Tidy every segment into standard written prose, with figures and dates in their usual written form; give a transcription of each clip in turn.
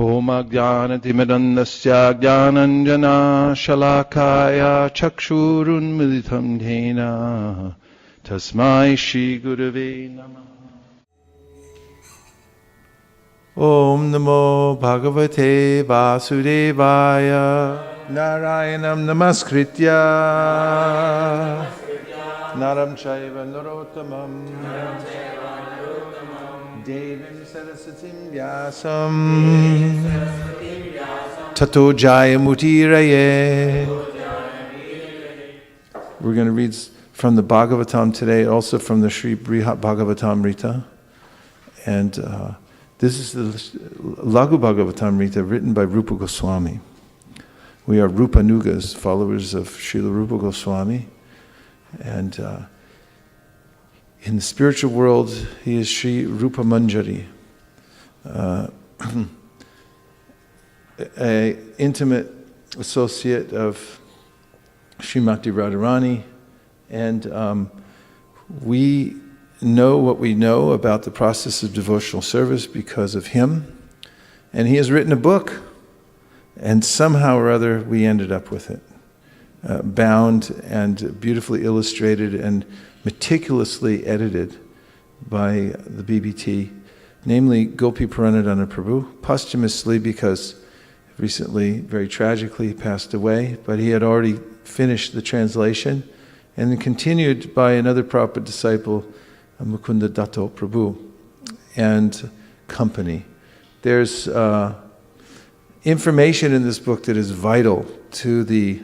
Om Ajnanatimidandasya Jnananjana Shalakaya Chakshurun Militam Dhena Tasmai Shri Gurave Namah. Om Namo Bhagavate Vasudevaya Narayanam Namaskritya Naram Chaiva Narottamam Devim Sarasatim Vyasam Tato Jayamutiraye. We're going to read from the Bhagavatam today, also from the Sri Brihat Bhagavatamrita. And this is the Laghu Bhagavatamrita written by Rupa Goswami. We are Rupanugas, followers of Srila Rupa Goswami. And in the spiritual world, he is Sri Rupa Manjari, an intimate associate of Srimati Radharani. And we know what we know about the process of devotional service because of him. And he has written a book, and somehow or other we ended up with it. Bound and beautifully illustrated and meticulously edited by the BBT, namely Gopi Paranadhana Prabhu, posthumously because recently, very tragically, he passed away, but he had already finished the translation and then continued by another Prabhupada disciple, Mukunda Datta Prabhu, and company. There's information in this book that is vital to the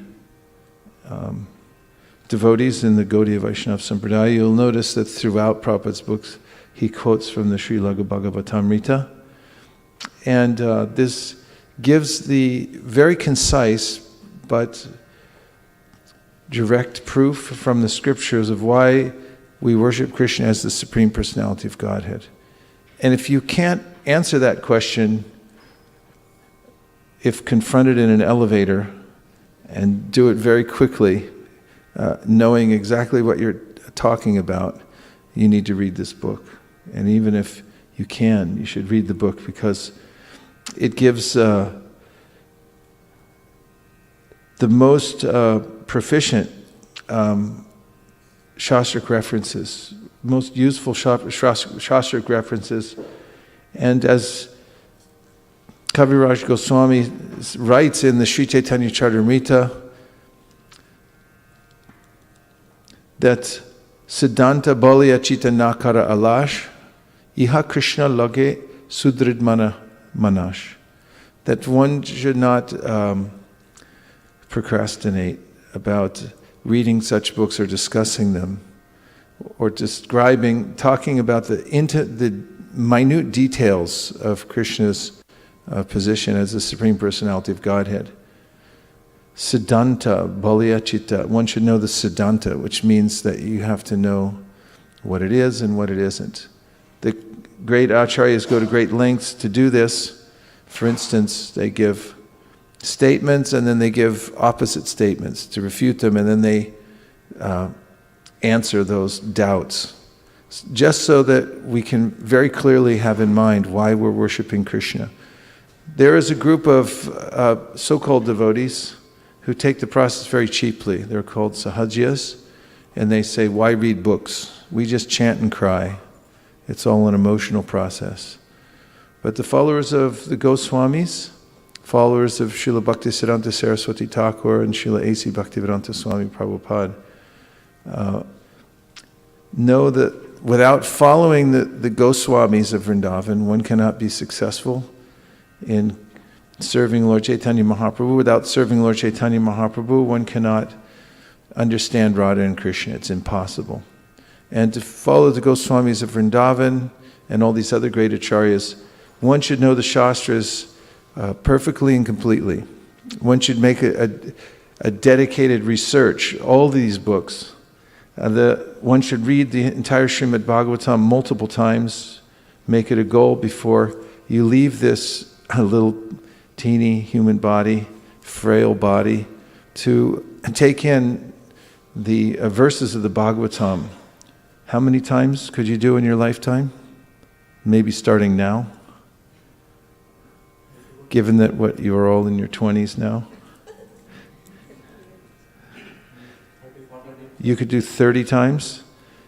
devotees in the Gaudiya Vaishnava Sampradaya. You'll notice that throughout Prabhupada's books, he quotes from the Sri Laghu Bhagavatamrita. And this gives the very concise but direct proof from the scriptures of why we worship Krishna as the Supreme Personality of Godhead. And if you can't answer that question, if confronted in an elevator, and do it very quickly, knowing exactly what you're talking about, you need to read this book. And even if you can, you should read the book because it gives the most proficient Shastric references, most useful Shastric references. And as Kaviraj Goswami writes in the Sri Chaitanya Charitamrita, that Siddhanta Balya Chita Nakara Alash, Iha Krishna Lage Sudrid Manash. That one should not procrastinate about reading such books or discussing them, or talking about the minute details of Krishna's position as the Supreme Personality of Godhead. Siddhanta, Balya Chitta. One should know the Siddhanta, which means that you have to know what it is and what it isn't. The great acharyas go to great lengths to do this. For instance, they give statements and then they give opposite statements to refute them, and then they answer those doubts, just so that we can very clearly have in mind why we're worshiping Krishna. There is a group of so-called devotees who take the process very cheaply. They're called sahajiyas, and they say, why read books? We just chant and cry. It's all an emotional process. But the followers of the Goswamis, followers of Srila Bhaktisiddhanta Saraswati Thakur and Srila A.C. Bhaktivedanta Swami Prabhupada, know that without following the Goswamis of Vrindavan, one cannot be successful in serving Lord Chaitanya Mahaprabhu. Without serving Lord Chaitanya Mahaprabhu, one cannot understand Radha and Krishna. It's impossible. And to follow the Goswamis of Vrindavan and all these other great acharyas, one should know the Shastras perfectly and completely. One should make a dedicated research, all these books. One should read the entire Srimad Bhagavatam multiple times, make it a goal before you leave this little teeny human body, frail body, to take in the verses of the Bhagavatam. How many times could you do in your lifetime? Maybe starting now. given that you're all in your 20s now? You could do 30 times.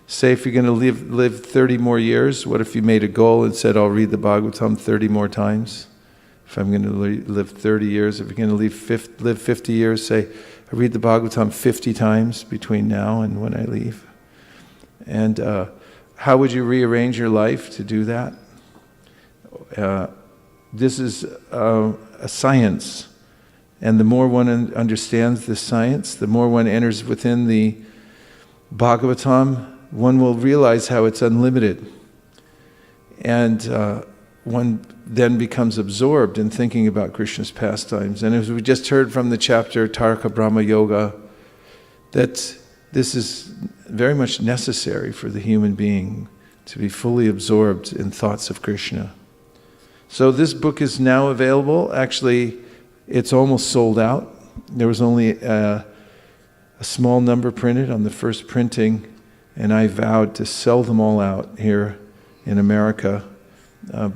Say if you're going to live 30 more years, what if you made a goal and said, I'll read the Bhagavatam 30 more lives? If I'm going to live 30 years, if you're going to live 50 years, say, I read the Bhagavatam 50 times between now and when I leave. And how would you rearrange your life to do that? This is a science. And the more one understands this science, the more one enters within the Bhagavatam, one will realize how it's unlimited. And one then becomes absorbed in thinking about Krishna's pastimes. And as we just heard from the chapter Taraka Brahma Yoga, that this is very much necessary for the human being to be fully absorbed in thoughts of Krishna. So this book is now available. Actually, it's almost sold out. There was only a small number printed on the first printing, and I vowed to sell them all out here in America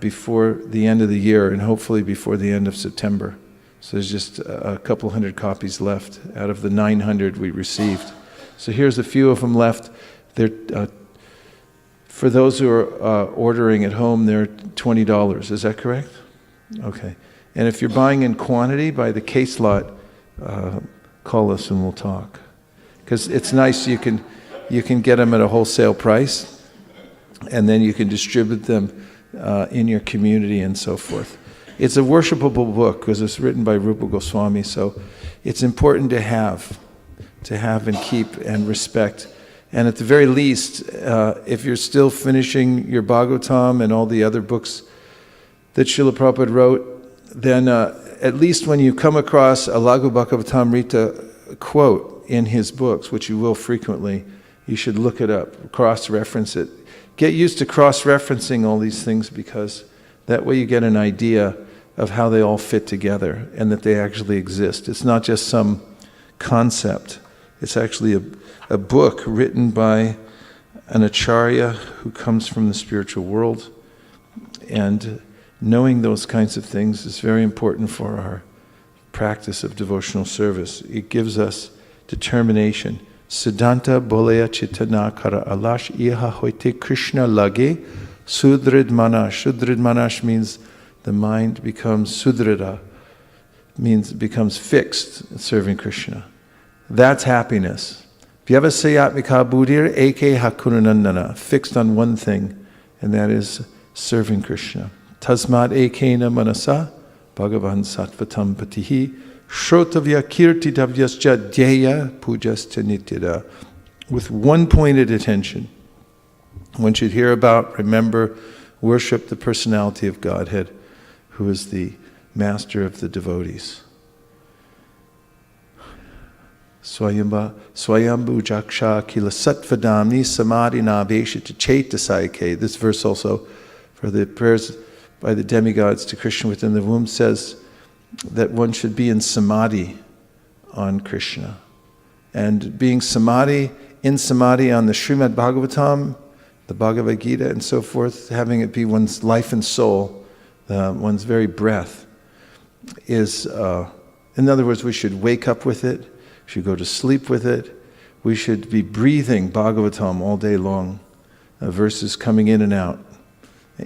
before the end of the year, and hopefully before the end of September. So there's just a couple hundred copies left out of the 900 we received. So here's a few of them left. They're, for those who are ordering at home, they're $20. Is that correct? Okay. And if you're buying in quantity by the case lot, call us and we'll talk. Because it's nice, you can get them at a wholesale price, and then you can distribute them in your community and so forth. It's a worshipable book because it's written by Rupa Goswami, so it's important to have and keep and respect. And at the very least, if you're still finishing your Bhagavatam and all the other books that Srila Prabhupada wrote, then at least when you come across a Laghu Bhagavatamrita quote in his books, which you will frequently, you should look it up, cross-reference it. Get used to cross-referencing all these things, because that way you get an idea of how they all fit together and that they actually exist. It's not just some concept. It's actually a book written by an acharya who comes from the spiritual world. And knowing those kinds of things is very important for our practice of devotional service. It gives us determination. Siddhanta bolaya chitana kara alash iha hoite Krishna lage sudrid manash. Sudrid manash means the mind becomes sudrida, means it becomes fixed serving Krishna. That's happiness. Vyavasayatmika buddhir eke hakunanandana, fixed on one thing, and that is serving Krishna. Tasmad ekena manasa bhagavan sattvatam patihi shrotavya kirtitavyascha dhyaya pujascha nityada. With one pointed attention, one should hear about, remember, worship the personality of Godhead, who is the master of the devotees. Swayambhu jaksha kila sattvadamni samadhina veshita chetasayake. This verse also, for the prayers by the demigods to Krishna within the womb, says that one should be in samadhi on Krishna. And being in samadhi on the Srimad Bhagavatam, the Bhagavad Gita and so forth, having it be one's life and soul, one's very breath, is, in other words, we should wake up with it, we should go to sleep with it, we should be breathing Bhagavatam all day long, verses coming in and out,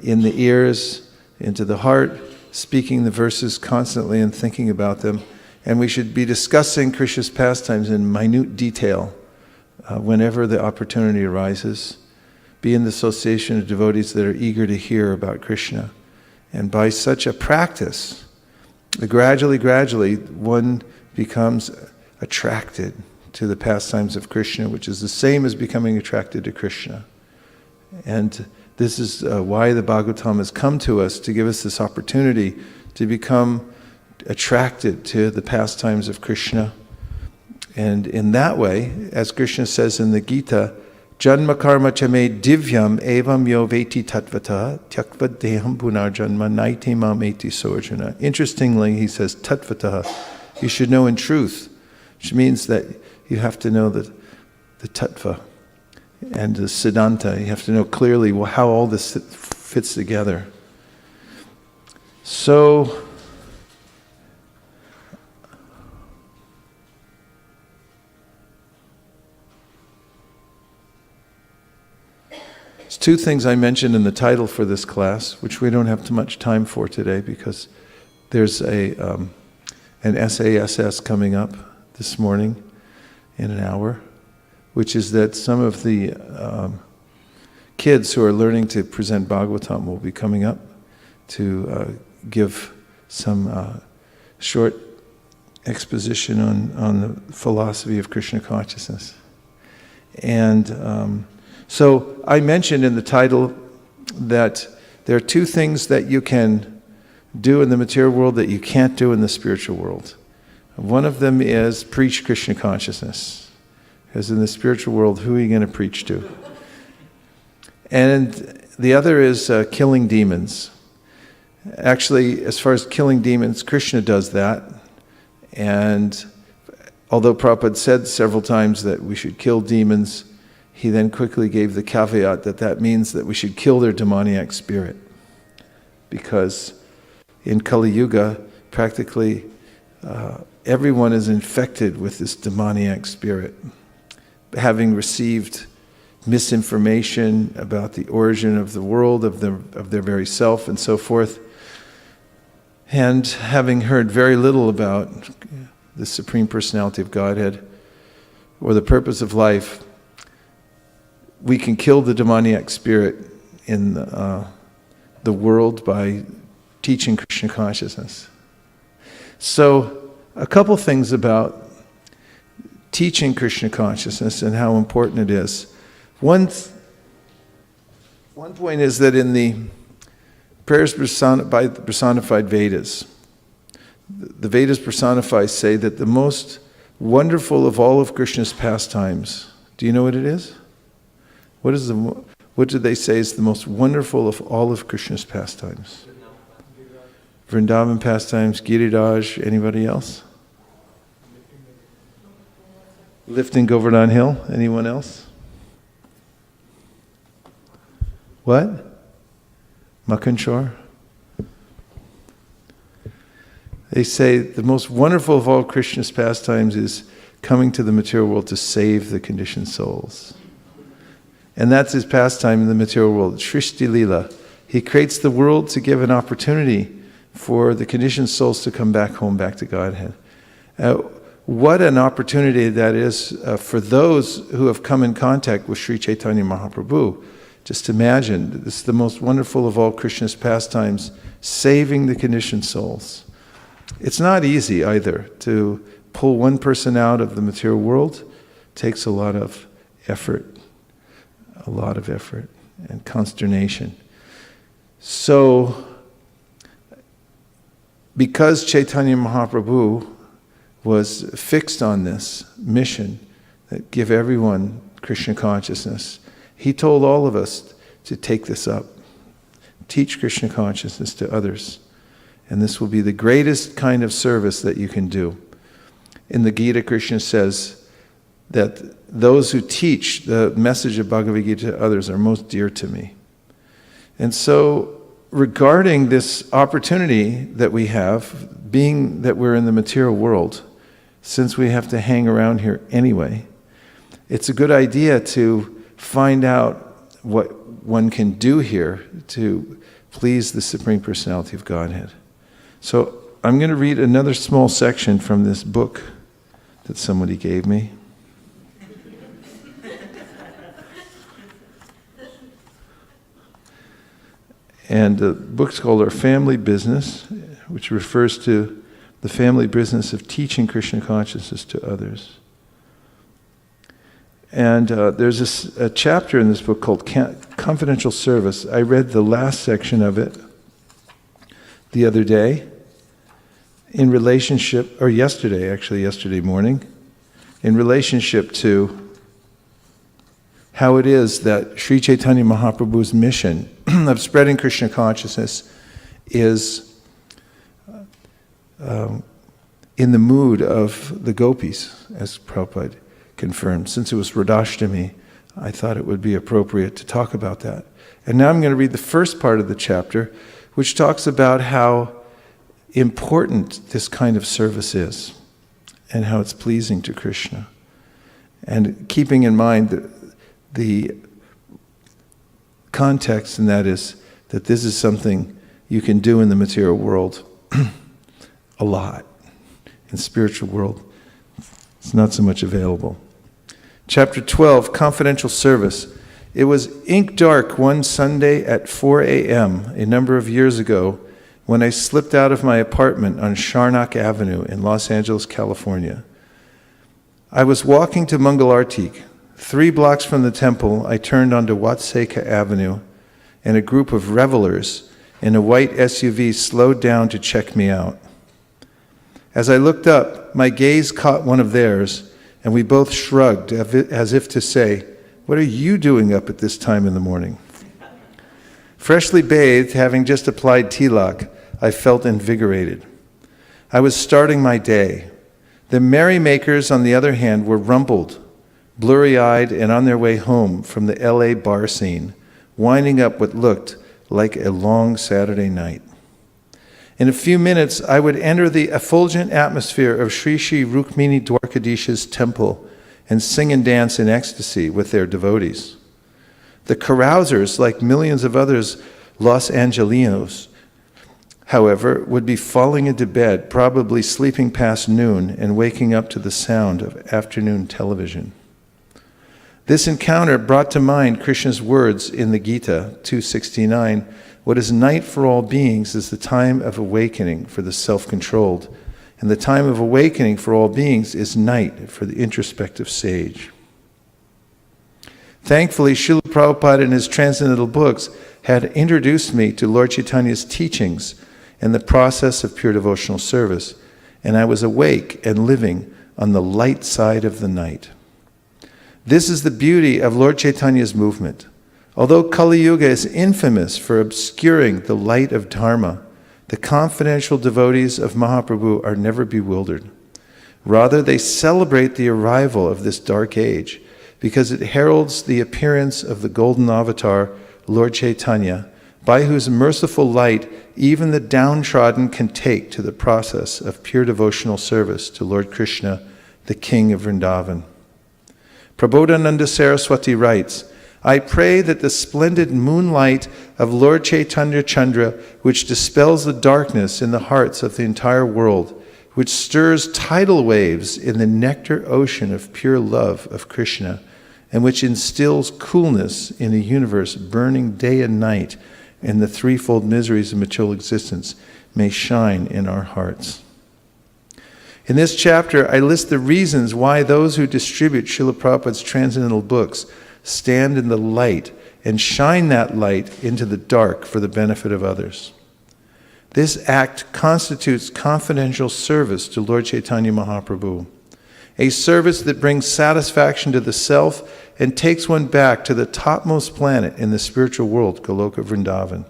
in the ears, into the heart, speaking the verses constantly and thinking about them. And we should be discussing Krishna's pastimes in minute detail whenever the opportunity arises. Be in the association of devotees that are eager to hear about Krishna. And by such a practice, gradually, one becomes attracted to the pastimes of Krishna, which is the same as becoming attracted to Krishna. And this is why the Bhagavatam has come to us, to give us this opportunity to become attracted to the pastimes of Krishna. And in that way, as Krishna says in the Gita, Janma karma chame divyam evam yo veti tattvata tyakva deham punarjanma naite mam eti soarjuna. Interestingly, he says tattvata, you should know in truth, which means that you have to know the tattva and the siddhanta. You have to know clearly how all this fits together. So, two things I mentioned in the title for this class, which we don't have too much time for today because there's an SASS coming up this morning in an hour, which is that some of the kids who are learning to present Bhagavatam will be coming up to give some short exposition on the philosophy of Krishna consciousness. And so I mentioned in the title that there are two things that you can do in the material world that you can't do in the spiritual world. One of them is preach Krishna consciousness. Because in the spiritual world, who are you going to preach to? And the other is killing demons. Actually, as far as killing demons, Krishna does that. And although Prabhupada said several times that we should kill demons, he then quickly gave the caveat that that means that we should kill their demoniac spirit. Because in Kali Yuga, practically everyone is infected with this demoniac spirit, having received misinformation about the origin of the world, of their very self, and so forth, and having heard very little about the Supreme Personality of Godhead or the purpose of life. We can kill the demoniac spirit in the world by teaching Krishna consciousness. So, a couple things about teaching Krishna consciousness and how important it is. One point is that in the prayers by the personified Vedas, the Vedas personified say that the most wonderful of all of Krishna's pastimes, do you know what it is? What do they say is the most wonderful of all of Krishna's pastimes? Vrindavan pastimes, Giriraj, anybody else? Lifting Govardhan Hill, anyone else? What? Makanchor? They say the most wonderful of all Krishna's pastimes is coming to the material world to save the conditioned souls. And that's his pastime in the material world, Shrishti Lila. He creates the world to give an opportunity for the conditioned souls to come back home, back to Godhead. What an opportunity that is for those who have come in contact with Sri Chaitanya Mahaprabhu. Just imagine, this is the most wonderful of all Krishna's pastimes, saving the conditioned souls. It's not easy either to pull one person out of the material world. It takes a lot of effort and consternation. So, because Chaitanya Mahaprabhu was fixed on this mission that give everyone Krishna consciousness, he told all of us to take this up, teach Krishna consciousness to others. And this will be the greatest kind of service that you can do. In the Gita, Krishna says that those who teach the message of Bhagavad Gita to others are most dear to me. And so, regarding this opportunity that we have, being that we're in the material world, since we have to hang around here anyway, it's a good idea to find out what one can do here to please the Supreme Personality of Godhead. So I'm going to read another small section from this book that somebody gave me. And the book's called Our Family Business, which refers to the family business of teaching Krishna consciousness to others. And there's a chapter in this book called Confidential Service. I read the last section of it the other day in relationship, or yesterday morning, in relationship to how it is that Sri Chaitanya Mahaprabhu's mission of spreading Krishna consciousness is in the mood of the gopis, as Prabhupada confirmed. Since it was Radhashtami, I thought it would be appropriate to talk about that. And now I'm going to read the first part of the chapter, which talks about how important this kind of service is and how it's pleasing to Krishna. And keeping in mind the context, and that is that this is something you can do in the material world a lot. In spiritual world, it's not so much available. Chapter 12, Confidential Service. It was ink dark one Sunday at 4 a.m. a number of years ago when I slipped out of my apartment on Charnock Avenue in Los Angeles, California. I was walking to Mangalartik. 3 blocks from the temple, I turned onto Vaisesika Avenue, and a group of revelers in a white SUV slowed down to check me out. As I looked up, my gaze caught one of theirs, and we both shrugged as if to say, "What are you doing up at this time in the morning?" Freshly bathed, having just applied tilak, I felt invigorated. I was starting my day. The merrymakers, on the other hand, were rumpled, blurry-eyed, and on their way home from the LA bar scene, winding up what looked like a long Saturday night. In a few minutes, I would enter the effulgent atmosphere of Sri Sri Rukmini Dwarkadish's temple and sing and dance in ecstasy with their devotees. The carousers, like millions of others Los Angelinos, however, would be falling into bed, probably sleeping past noon and waking up to the sound of afternoon television. This encounter brought to mind Krishna's words in the Gita 269, "What is night for all beings is the time of awakening for the self-controlled, and the time of awakening for all beings is night for the introspective sage." Thankfully, Srila Prabhupada in his transcendental books had introduced me to Lord Chaitanya's teachings and the process of pure devotional service, and I was awake and living on the light side of the night. This is the beauty of Lord Chaitanya's movement. Although Kali Yuga is infamous for obscuring the light of Dharma, the confidential devotees of Mahaprabhu are never bewildered. Rather, they celebrate the arrival of this dark age because it heralds the appearance of the golden avatar, Lord Chaitanya, by whose merciful light even the downtrodden can take to the process of pure devotional service to Lord Krishna, the King of Vrindavan. Prabodhananda Saraswati writes, "I pray that the splendid moonlight of Lord Chaitanya Chandra, which dispels the darkness in the hearts of the entire world, which stirs tidal waves in the nectar ocean of pure love of Krishna, and which instills coolness in a universe burning day and night in the threefold miseries of material existence, may shine in our hearts." In this chapter, I list the reasons why those who distribute Srila Prabhupada's transcendental books stand in the light and shine that light into the dark for the benefit of others. This act constitutes confidential service to Lord Chaitanya Mahaprabhu, a service that brings satisfaction to the self and takes one back to the topmost planet in the spiritual world, Goloka Vrindavan.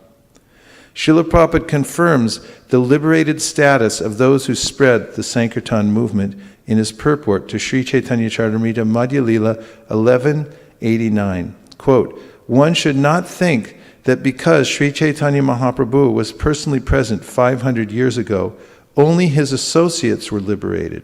Srila Prabhupada confirms the liberated status of those who spread the Sankirtan movement in his purport to Sri Chaitanya Charitamrita Madhya Lila 1189. Quote, "One should not think that because Sri Chaitanya Mahaprabhu was personally present 500 years ago, only his associates were liberated.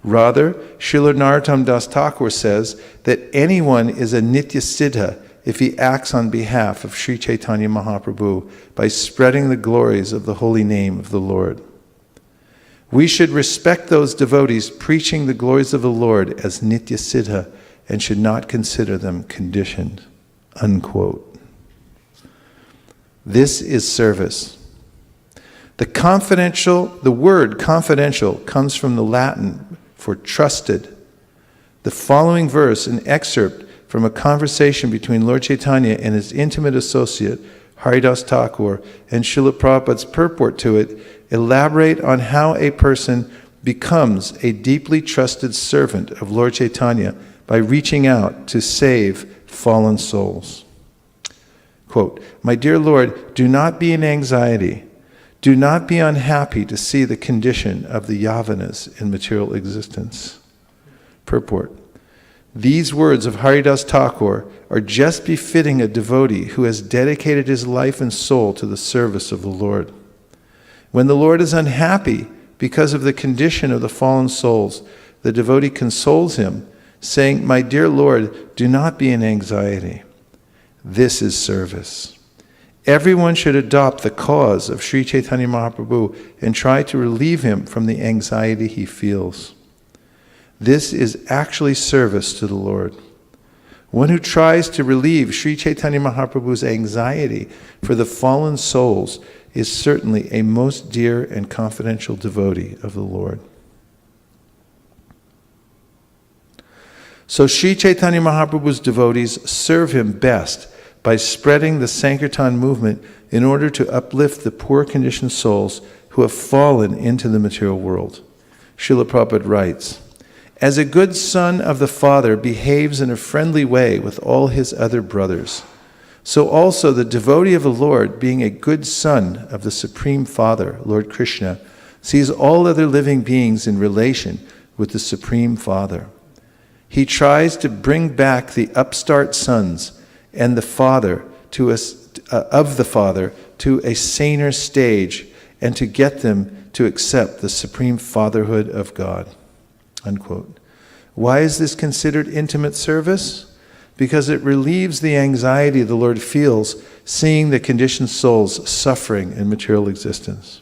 Rather, Srila Narottam Das Thakur says that anyone is a Nitya Siddha if he acts on behalf of Sri Chaitanya Mahaprabhu by spreading the glories of the holy name of the Lord. We should respect those devotees preaching the glories of the Lord as Nitya Siddha and should not consider them conditioned." Unquote. This is service. The word confidential comes from the Latin for trusted. The following verse, an excerpt from a conversation between Lord Chaitanya and his intimate associate, Haridas Thakur, and Srila Prabhupada's purport to it, elaborate on how a person becomes a deeply trusted servant of Lord Chaitanya by reaching out to save fallen souls. Quote, "My dear Lord, do not be in anxiety. Do not be unhappy to see the condition of the Yavanas in material existence." Purport. These words of Haridas Thakur are just befitting a devotee who has dedicated his life and soul to the service of the Lord. When the Lord is unhappy because of the condition of the fallen souls, the devotee consoles him, saying, "My dear Lord, do not be in anxiety." This is service. Everyone should adopt the cause of Sri Chaitanya Mahaprabhu and try to relieve him from the anxiety he feels. This is actually service to the Lord. One who tries to relieve Sri Chaitanya Mahaprabhu's anxiety for the fallen souls is certainly a most dear and confidential devotee of the Lord. So Sri Chaitanya Mahaprabhu's devotees serve him best by spreading the Sankirtan movement in order to uplift the poor conditioned souls who have fallen into the material world. Srila Prabhupada writes, "As a good son of the Father behaves in a friendly way with all his other brothers, so also the devotee of the Lord, being a good son of the Supreme Father, Lord Krishna, sees all other living beings in relation with the Supreme Father. He tries to bring back the upstart sons and the Father of the Father to a saner stage and to get them to accept the supreme fatherhood of God." Unquote. Why is this considered intimate service? Because it relieves the anxiety the Lord feels seeing the conditioned souls suffering in material existence.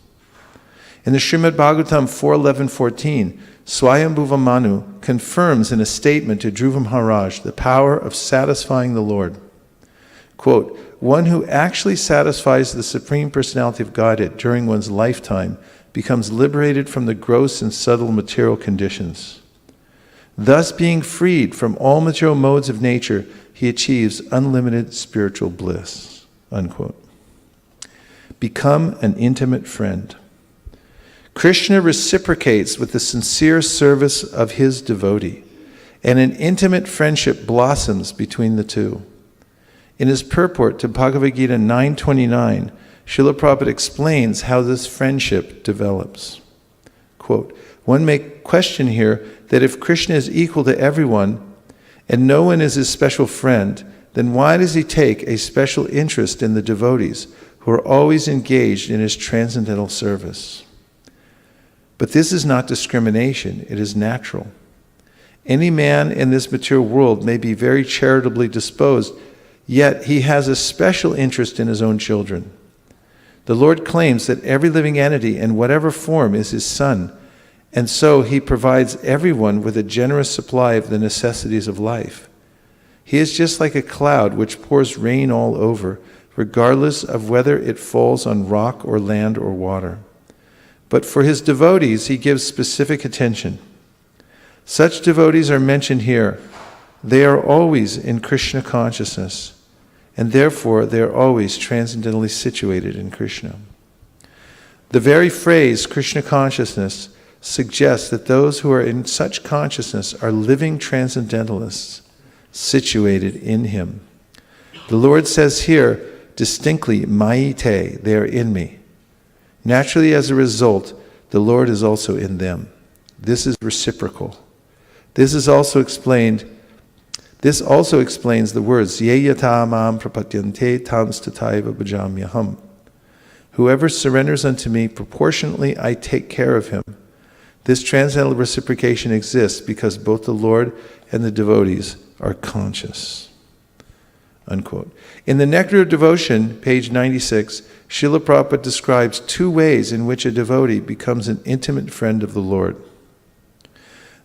In the Srimad Bhagavatam 4.11.14, Swayambhuva Manu confirms in a statement to Dhruva Maharaj the power of satisfying the Lord. Quote, "One who actually satisfies the Supreme Personality of Godhead during one's lifetime becomes liberated from the gross and subtle material conditions. Thus, being freed from all material modes of nature, he achieves unlimited spiritual bliss." Unquote. Become an intimate friend. Krishna reciprocates with the sincere service of his devotee, and an intimate friendship blossoms between the two. In his purport to Bhagavad Gita 9.29, Srila Prabhupada explains how this friendship develops. Quote, "One may question here that if Krishna is equal to everyone and no one is his special friend, then why does he take a special interest in the devotees who are always engaged in his transcendental service? But this is not discrimination, it is natural. Any man in this material world may be very charitably disposed, yet he has a special interest in his own children. The Lord claims that every living entity in whatever form is his son, and so he provides everyone with a generous supply of the necessities of life. He is just like a cloud which pours rain all over, regardless of whether it falls on rock or land or water. But for his devotees, he gives specific attention. Such devotees are mentioned here. They are always in Krishna consciousness, and therefore they are always transcendentally situated in Krishna. The very phrase Krishna consciousness suggests that those who are in such consciousness are living transcendentalists situated in him. The Lord says here distinctly, "Mai te," they are in me. Naturally, as a result, the Lord is also in them. This is reciprocal. This also explains the words, "Ye yata mam prapatyante tams tataiva bhajamyaham." Whoever surrenders unto me, proportionately I take care of him. This transcendental reciprocation exists because both the Lord and the devotees are conscious. Unquote. In the Nectar of Devotion, page 96, Srila Prabhupada describes two ways in which a devotee becomes an intimate friend of the Lord.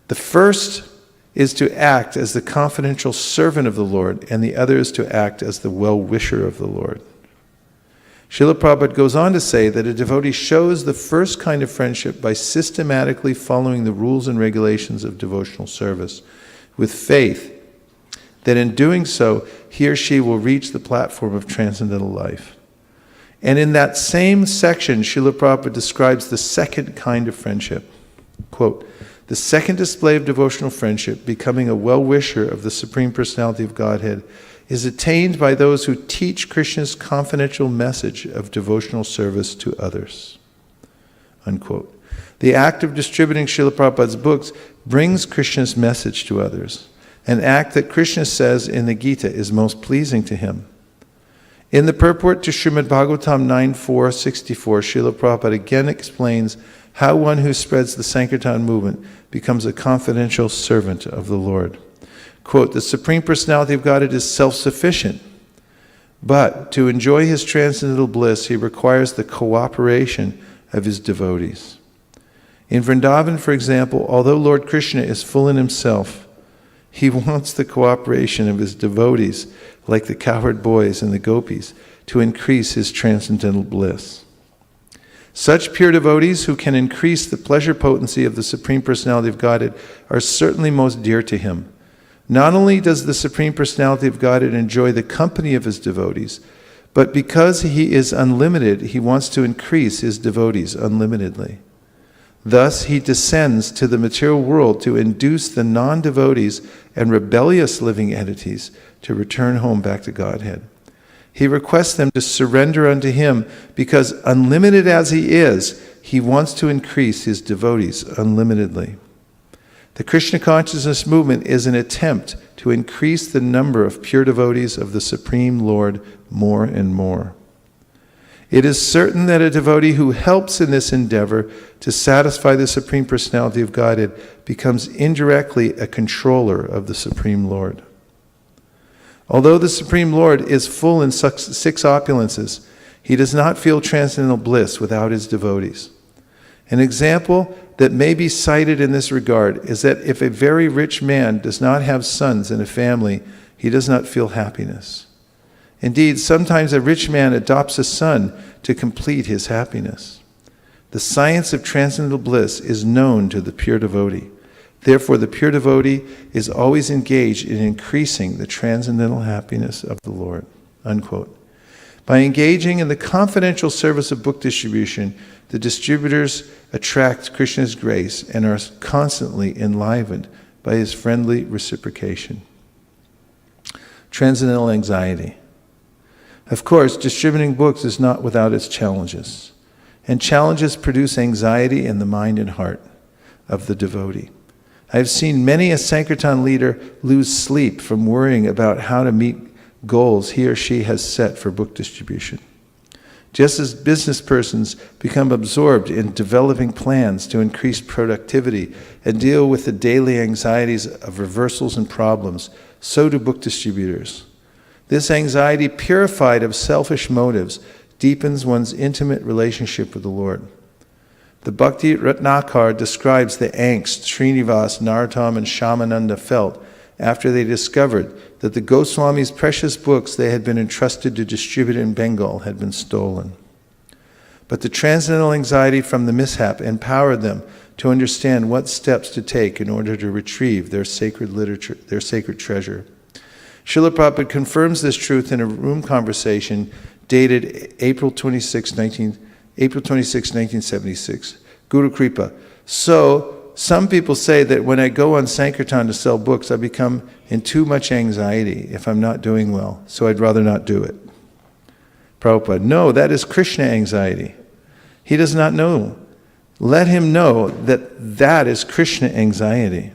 The first is to act as the confidential servant of the Lord, and the other is to act as the well-wisher of the Lord. Srila Prabhupada goes on to say that a devotee shows the first kind of friendship by systematically following the rules and regulations of devotional service, with faith that in doing so, he or she will reach the platform of transcendental life. And in that same section, Srila Prabhupada describes the second kind of friendship. Quote, "The second display of devotional friendship, becoming a well-wisher of the Supreme Personality of Godhead, is attained by those who teach Krishna's confidential message of devotional service to others." Unquote. The act of distributing Srila Prabhupada's books brings Krishna's message to others, an act that Krishna says in the Gita is most pleasing to him. In the purport to Srimad Bhagavatam 9.4.64, Srila Prabhupada again explains how one who spreads the Sankirtan movement becomes a confidential servant of the Lord. Quote, "The Supreme Personality of Godhead is self-sufficient. But to enjoy his transcendental bliss, he requires the cooperation of his devotees. In Vrindavan, for example, although Lord Krishna is full in himself, he wants the cooperation of his devotees, like the cowherd boys and the gopis, to increase his transcendental bliss. Such pure devotees who can increase the pleasure potency of the Supreme Personality of Godhead are certainly most dear to him. Not only does the Supreme Personality of Godhead enjoy the company of his devotees, but because he is unlimited, he wants to increase his devotees unlimitedly. Thus, he descends to the material world to induce the non-devotees and rebellious living entities to return home back to Godhead. He requests them to surrender unto him because, unlimited as he is, he wants to increase his devotees unlimitedly. The Krishna consciousness movement is an attempt to increase the number of pure devotees of the Supreme Lord more and more. It is certain that a devotee who helps in this endeavor to satisfy the Supreme Personality of Godhead becomes indirectly a controller of the Supreme Lord. Although the Supreme Lord is full in six opulences, he does not feel transcendental bliss without his devotees. An example that may be cited in this regard is that if a very rich man does not have sons in a family, he does not feel happiness. Indeed, sometimes a rich man adopts a son to complete his happiness. The science of transcendental bliss is known to the pure devotee. Therefore, the pure devotee is always engaged in increasing the transcendental happiness of the Lord." Unquote. By engaging in the confidential service of book distribution, the distributors attract Krishna's grace and are constantly enlivened by his friendly reciprocation. Transcendental anxiety. Of course, distributing books is not without its challenges, and challenges produce anxiety in the mind and heart of the devotee. I have seen many a Sankirtan leader lose sleep from worrying about how to meet goals he or she has set for book distribution. Just as business persons become absorbed in developing plans to increase productivity and deal with the daily anxieties of reversals and problems, so do book distributors. This anxiety, purified of selfish motives, deepens one's intimate relationship with the Lord. The Bhakti Ratnakar describes the angst Srinivas, Narottam, and Shyamananda felt after they discovered that the Goswamis' precious books they had been entrusted to distribute in Bengal had been stolen. But the transcendental anxiety from the mishap empowered them to understand what steps to take in order to retrieve their sacred literature, their sacred treasure. Srila Prabhupada confirms this truth in a room conversation dated April 26, 1976. Guru Kripa. So, some people say that when I go on Sankirtan to sell books, I become in too much anxiety if I'm not doing well, so I'd rather not do it. Prabhupada, no, that is Krishna anxiety. He does not know. Let him know that that is Krishna anxiety.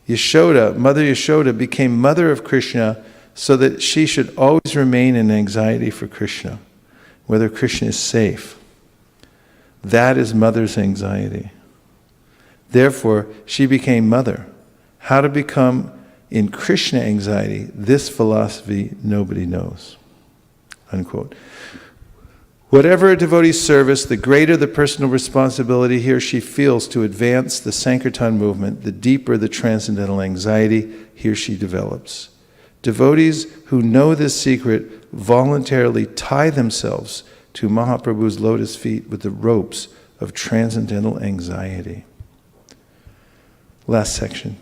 Yashoda, Mother Yashoda, became mother of Krishna so that she should always remain in anxiety for Krishna, whether Krishna is safe. That is mother's anxiety. Therefore, she became mother. How to become in Krishna anxiety, this philosophy nobody knows. Unquote. Whatever a devotee's service, the greater the personal responsibility he or she feels to advance the Sankirtan movement, the deeper the transcendental anxiety he or she develops. Devotees who know this secret voluntarily tie themselves to Mahaprabhu's lotus feet with the ropes of transcendental anxiety. Last section.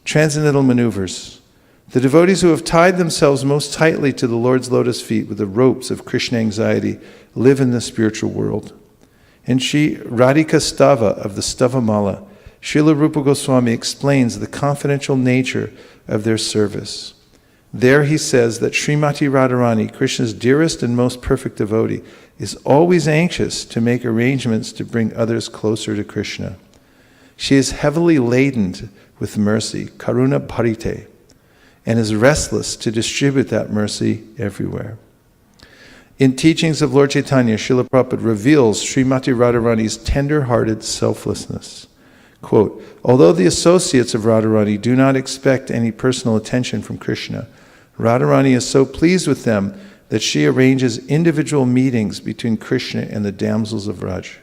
Transcendental maneuvers. The devotees who have tied themselves most tightly to the Lord's lotus feet with the ropes of Krishna anxiety live in the spiritual world. In Sri Radhika Stava of the Stavamala, Srila Rupa Goswami explains the confidential nature of their service. There he says that Srimati Radharani, Krishna's dearest and most perfect devotee, is always anxious to make arrangements to bring others closer to Krishna. She is heavily laden with mercy, karuna bharite, and is restless to distribute that mercy everywhere. In teachings of Lord Chaitanya, Srila Prabhupada reveals Srimati Radharani's tender-hearted selflessness. Quote, although the associates of Radharani do not expect any personal attention from Krishna, Radharani is so pleased with them that she arranges individual meetings between Krishna and the damsels of Raj.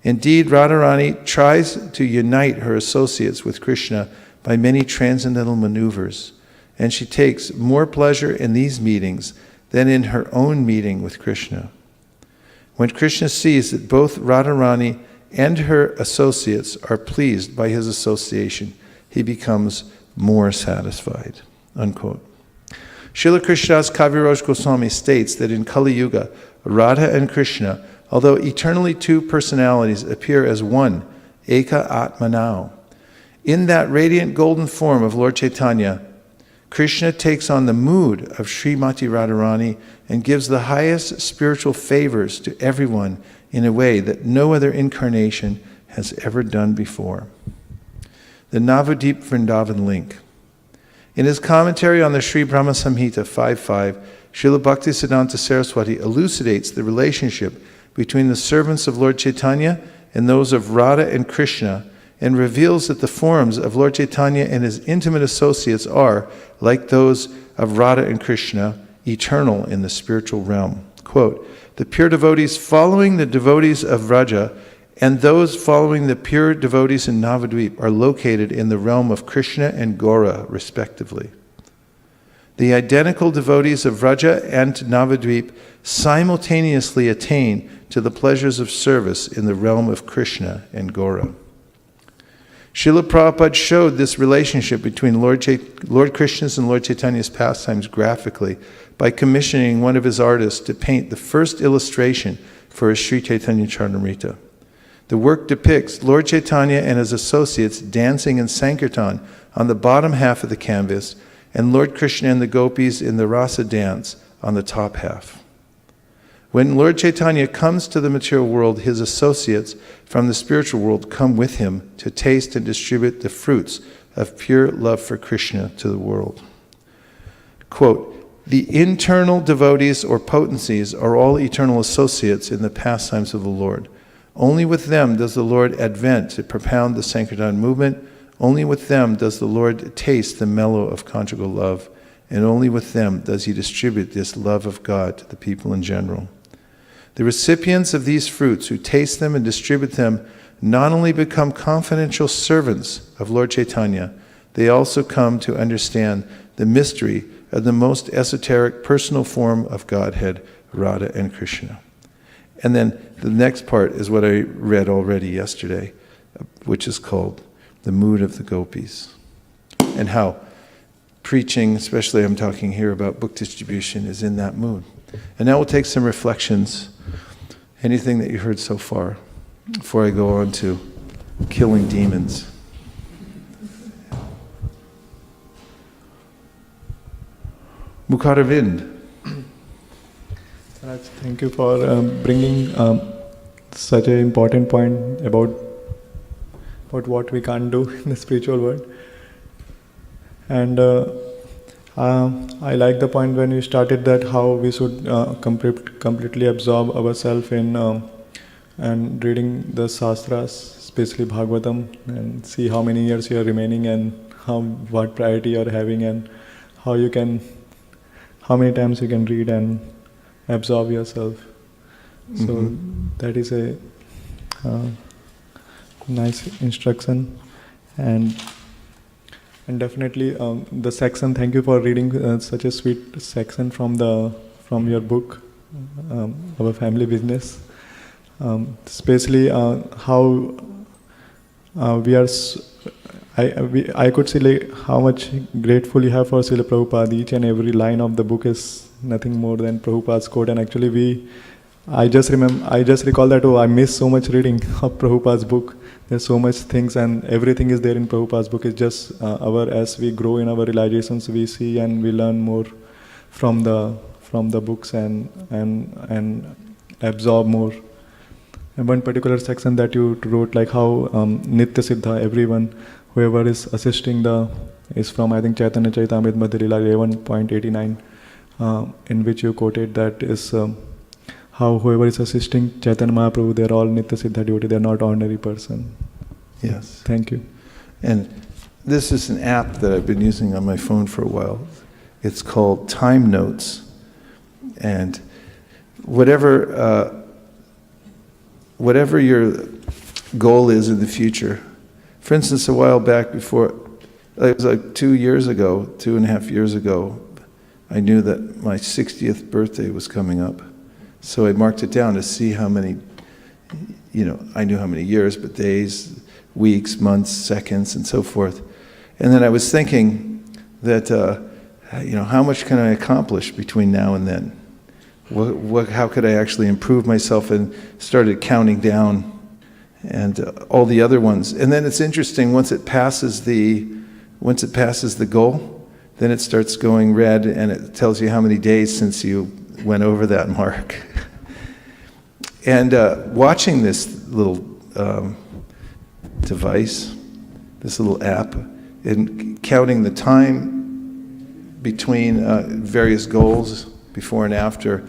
Indeed, Radharani tries to unite her associates with Krishna by many transcendental maneuvers, and she takes more pleasure in these meetings than in her own meeting with Krishna. When Krishna sees that both Radharani and her associates are pleased by his association, he becomes more satisfied." Unquote. Srila Krishnadas Kaviraj Goswami states that in Kali Yuga, Radha and Krishna, although eternally two personalities, appear as one, Eka Atmanao. In that radiant golden form of Lord Chaitanya, Krishna takes on the mood of Srimati Radharani and gives the highest spiritual favors to everyone in a way that no other incarnation has ever done before. The Navadip Vrindavan link. In his commentary on the Sri Brahma Samhita 5.5, Srila Bhaktisiddhanta Saraswati elucidates the relationship between the servants of Lord Chaitanya and those of Radha and Krishna, and reveals that the forms of Lord Chaitanya and his intimate associates are, like those of Radha and Krishna, eternal in the spiritual realm. Quote, "The pure devotees following the devotees of Vraja and those following the pure devotees in Navadvip are located in the realm of Krishna and Gora, respectively. The identical devotees of Vraja and Navadvip simultaneously attain to the pleasures of service in the realm of Krishna and Gora." Srila Prabhupada showed this relationship between Lord Krishna's and Lord Chaitanya's pastimes graphically by commissioning one of his artists to paint the first illustration for his Sri Chaitanya Charitamrita. The work depicts Lord Chaitanya and his associates dancing in Sankirtan on the bottom half of the canvas, and Lord Krishna and the gopis in the rasa dance on the top half. When Lord Chaitanya comes to the material world, his associates from the spiritual world come with him to taste and distribute the fruits of pure love for Krishna to the world. Quote, "The internal devotees or potencies are all eternal associates in the pastimes of the Lord. Only with them does the Lord advent to propound the Sankirtan movement. Only with them does the Lord taste the mellow of conjugal love, and only with them does he distribute this love of God to the people in general. The recipients of these fruits who taste them and distribute them not only become confidential servants of Lord Chaitanya, they also come to understand the mystery of the most esoteric personal form of Godhead, Radha and Krishna." And then the next part is what I read already yesterday, which is called The Mood of the Gopis, and how preaching, especially I'm talking here about book distribution, is in that mood. And now we'll take some reflections. Anything that you heard so far, before I go on to killing demons. Mukharavind. Thank you for bringing such an important point about what we can't do in the spiritual world. And I like the point when you started that how we should completely absorb ourselves in and reading the Shastras, especially Bhagavatam, and see how many years you are remaining and what priority you are having, and how many times you can read and absorb yourself. Mm-hmm. So that is a nice instruction, and definitely the section. Thank you for reading such a sweet section from your book, Our Family Business. Especially how we are. I could see like how much grateful you have for Srila Prabhupada. Each and every line of the book is nothing more than Prabhupada's quote. And actually I just recall that, I miss so much reading of Prabhupada's book. There's so much things and everything is there in Prabhupada's book. It's just as we grow in our realizations, we see and we learn more from the books and absorb more. And one particular section that you wrote, like how Nitya Siddha, everyone, whoever is assisting is from, I think, Chaitanya Charitamrita Madhya Lila 11.89, in which you quoted that is how whoever is assisting Chaitanya Mahaprabhu, they're all Nitya Siddha devotee, they're not ordinary person. Yes. Thank you. And this is an app that I've been using on my phone for a while. It's called Time Notes. And whatever your goal is in the future. For instance, a while back before, it was like 2.5 years ago, I knew that my 60th birthday was coming up. So I marked it down to see how many, I knew how many years, but days, weeks, months, seconds, and so forth. And then I was thinking that, how much can I accomplish between now and then? How could I actually improve myself? And started counting down, and all the other ones. And then it's interesting, once it passes the goal, then it starts going red, and it tells you how many days since you went over that mark. And watching this little device, this little app, and counting the time between various goals, before and after,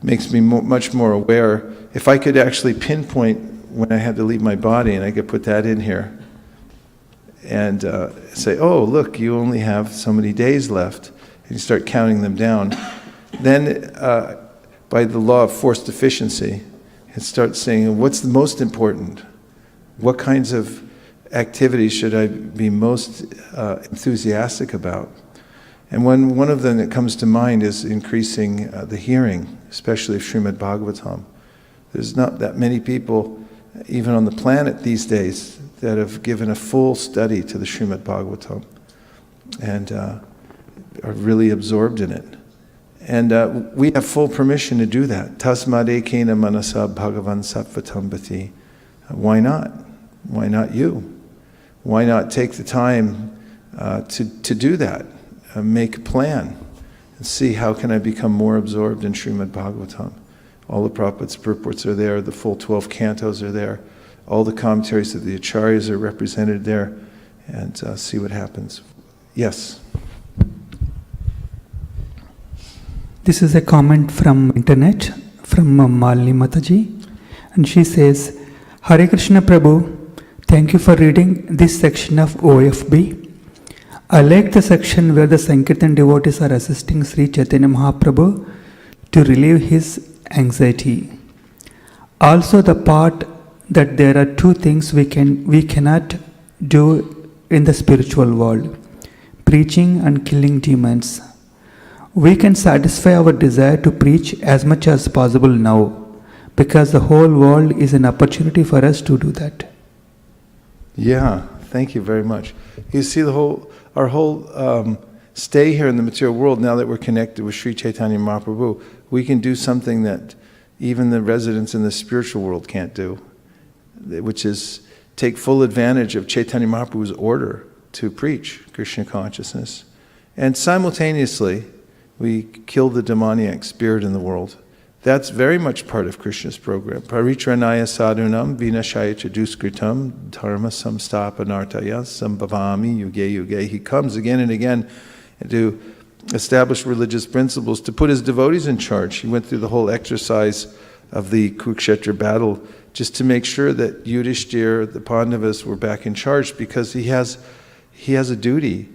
makes me much more aware. If I could actually pinpoint when I had to leave my body, and I could put that in here, and say, oh, look, you only have so many days left, and you start counting them down, then by the law of forced efficiency, it starts saying, what's the most important? What kinds of activities should I be most enthusiastic about? And one of them that comes to mind is increasing the hearing, especially of Srimad Bhagavatam. There's not that many people, even on the planet these days, that have given a full study to the Srimad Bhagavatam and are really absorbed in it. And we have full permission to do that. Tasmad ekena manasa bhagavan sattvatambati. Why not? Why not you? Why not take the time to do that? Make a plan and see how can I become more absorbed in Srimad Bhagavatam. All the Prabhupada's purports are there, the full 12 cantos are there, all the commentaries of the acharyas are represented there, and see what happens. Yes? This is a comment from internet, from Malini Mataji, and she says, Hare Krishna Prabhu, thank you for reading this section of OFB. I like the section where the Sankirtan devotees are assisting Sri Chaitanya Mahaprabhu to relieve his anxiety. Also the part that there are two things we cannot do in the spiritual world, preaching and killing demons. We can satisfy our desire to preach as much as possible now, because the whole world is an opportunity for us to do that. Yeah, thank you very much. You see our whole stay here in the material world, now that we're connected with Sri Chaitanya Mahaprabhu, we can do something that even the residents in the spiritual world can't do, which is take full advantage of Chaitanya Mahaprabhu's order to preach Krishna consciousness. And simultaneously, we kill the demoniac spirit in the world. That's very much part of Krishna's program. Paritranaya sadhunam vinashaya chaduskritam dharma samstapanartaya sambhavami yuge yuge. He comes again and again to establish religious principles, to put his devotees in charge. He went through the whole exercise of the Kurukshetra battle just to make sure that Yudhishthira, the Pandavas, were back in charge, because he has a duty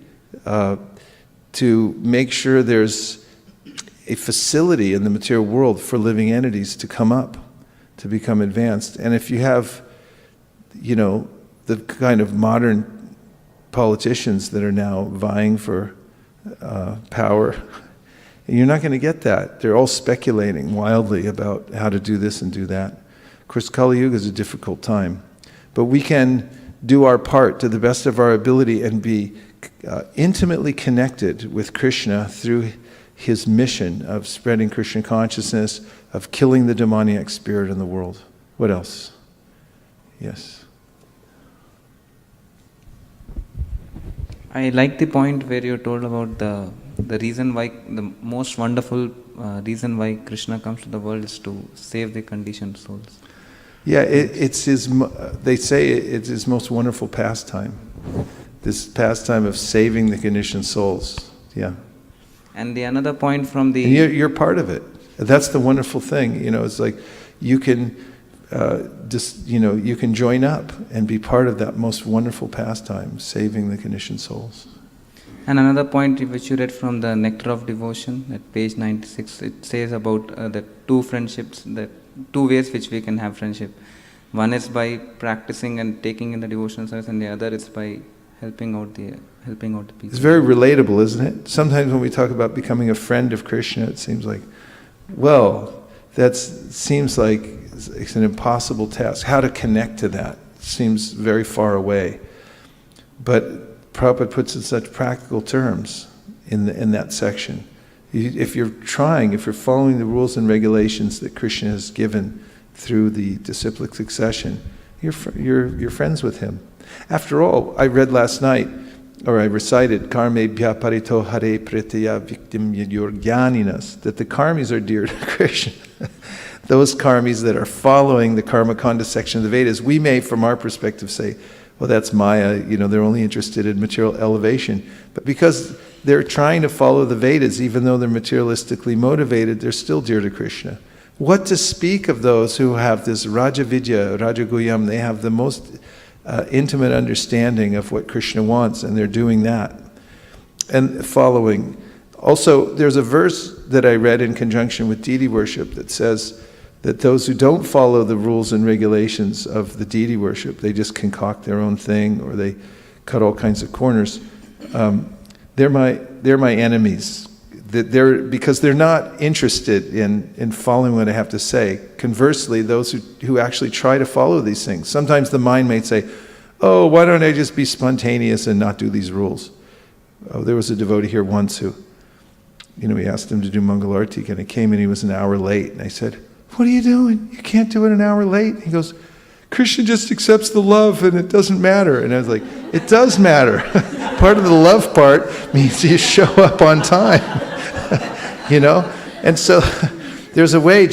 to make sure there's a facility in the material world for living entities to come up, to become advanced. And if you have, the kind of modern politicians that are now vying for power, you're not going to get that. They're all speculating wildly about how to do this and do that. Of course, Kali Yuga is a difficult time, but we can do our part to the best of our ability and be intimately connected with Krishna through his mission of spreading Krishna consciousness, of killing the demoniac spirit in the world. What else? Yes. I like the point where you told about the reason why, the most wonderful reason why Krishna comes to the world is to save the conditioned souls. Yeah, it's his. They say it's his most wonderful pastime. This pastime of saving the conditioned souls. Yeah. And the another point from the... And you're part of it. That's the wonderful thing. It's like you can you can join up and be part of that most wonderful pastime, saving the conditioned souls. And another point which you read from the Nectar of Devotion at page 96, it says about the two friendships, the two ways which we can have friendship. One is by practicing and taking in the devotional service, and the other is by helping out the people. It's very relatable, isn't it? Sometimes when we talk about becoming a friend of Krishna, it seems like, well, seems like it's an impossible task. How to connect to that seems very far away. But Prabhupada puts it in such practical terms in that section. If you're following the rules and regulations that Krishna has given through the disciplic succession, you're friends with him. After all, I read last night, or I recited, Karmebhya parito hare pritya victim yurgyaninas, that the karmis are dear to Krishna. Those karmis that are following the karma kanda section of the Vedas, we may, from our perspective, say, well, that's Maya, they're only interested in material elevation. But because they're trying to follow the Vedas, even though they're materialistically motivated, they're still dear to Krishna. What to speak of those who have this Rajavidya, Rajaguyam, they have the most intimate understanding of what Krishna wants, and they're doing that. And following. Also, there's a verse that I read in conjunction with deity worship that says that those who don't follow the rules and regulations of the deity worship, they just concoct their own thing, or they cut all kinds of corners, they're my enemies. Because they're not interested in following what I have to say. Conversely, those who actually try to follow these things, sometimes the mind may say, oh, why don't I just be spontaneous and not do these rules? Oh, there was a devotee here once who, we asked him to do Mangalarti, and he came and he was an hour late. And I said, what are you doing? You can't do it an hour late. He goes, Krishna just accepts the love and it doesn't matter. And I was like, it does matter. Part of the love part means you show up on time. And so there's a way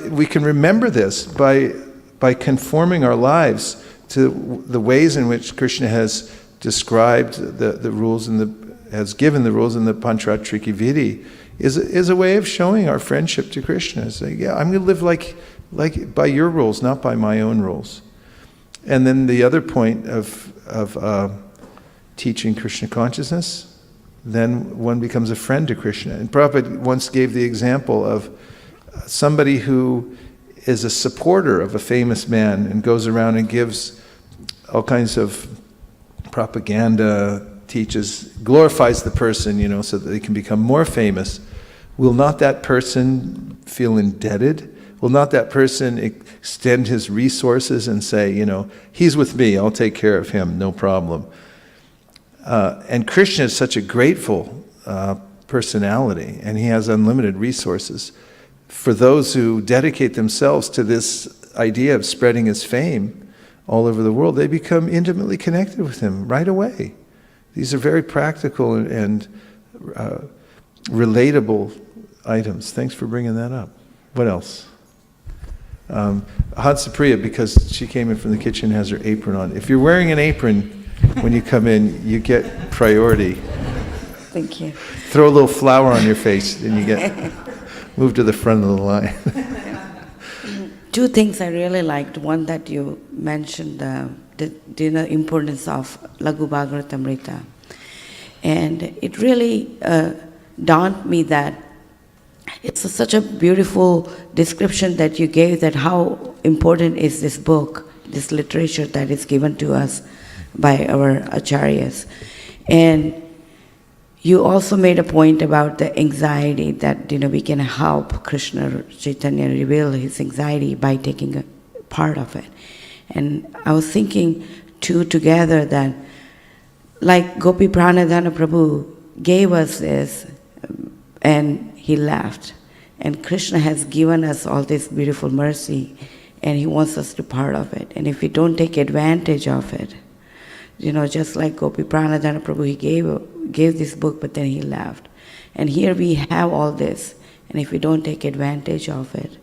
we can remember this by conforming our lives to the ways in which Krishna has described the rules has given the rules in the Panchatriki Vidi is a way of showing our friendship to Krishna. Saying, yeah, I'm going to live like by your rules, not by my own rules. And then the other point of teaching Krishna consciousness, then one becomes a friend to Krishna. And Prabhupada once gave the example of somebody who is a supporter of a famous man and goes around and gives all kinds of propaganda, glorifies the person, so that they can become more famous. Will not that person feel indebted? Will not that person extend his resources and say, he's with me, I'll take care of him, no problem. And Krishna is such a grateful personality, and he has unlimited resources. For those who dedicate themselves to this idea of spreading his fame all over the world, they become intimately connected with him right away. These are very practical and relatable items. Thanks for bringing that up. What else? Hansapriya, because she came in from the kitchen, has her apron on. If you're wearing an apron when you come in, you get priority. Thank you. Throw a little flour on your face, and you get moved to the front of the line. Two things I really liked. One, that you mentioned the importance of Laghu Bhagavatamrita. And it really dawned me that it's such a beautiful description that you gave, that how important is this book, this literature that is given to us by our acharyas. And you also made a point about the anxiety that we can help Krishna Chaitanya reveal his anxiety by taking a part of it. And I was thinking together that, like Gopi Pranadhana Prabhu gave us this and he left, and Krishna has given us all this beautiful mercy and he wants us to be part of it. And if we don't take advantage of it, just like Gopi Pranadhana Prabhu, he gave this book, but then he left. And here we have all this, and if we don't take advantage of it,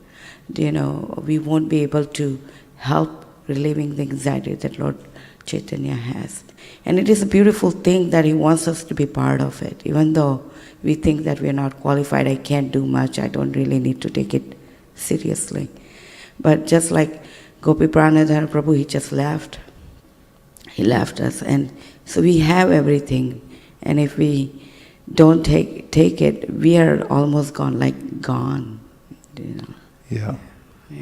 we won't be able to help relieving the anxiety that Lord Chaitanya has. And it is a beautiful thing that he wants us to be part of it, even though we think that we are not qualified, I can't do much, I don't really need to take it seriously. But just like Gopi Pranadhana Prabhu, he just left. He left us, and so we have everything. And if we don't take it, we are almost gone. You know. Yeah.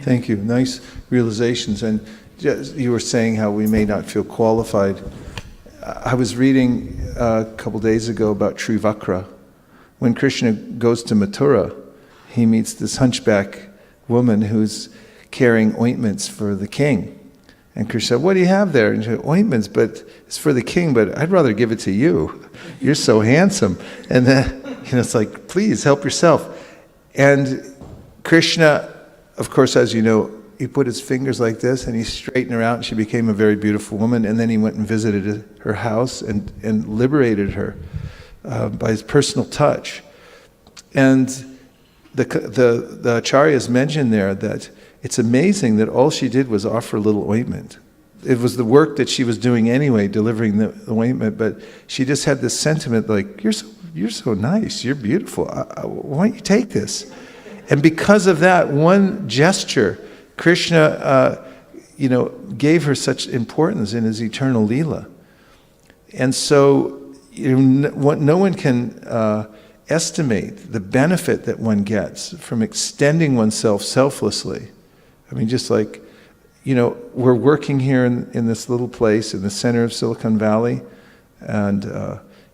Thank you. Nice realizations. And just, you were saying how we may not feel qualified. I was reading a couple days ago about Trivakra. When Krishna goes to Mathura, he meets this hunchback woman who's carrying ointments for the king. And Krishna said, "What do you have there?" And she said, "Ointments, but it's for the king, but I'd rather give it to you. You're so handsome." And then, it's like, please help yourself. And Krishna, of course, as you know, he put his fingers like this and he straightened her out and she became a very beautiful woman. And then he went and visited her house and liberated her by his personal touch. And the acharyas mentioned there that it's amazing that all she did was offer a little ointment. It was the work that she was doing anyway, delivering the ointment, but she just had this sentiment like, you're so nice, you're beautiful, why don't you take this? And because of that one gesture, Krishna gave her such importance in his eternal Leela. And so no one can estimate the benefit that one gets from extending oneself selflessly. I mean, just like, we're working here in this little place in the center of Silicon Valley, and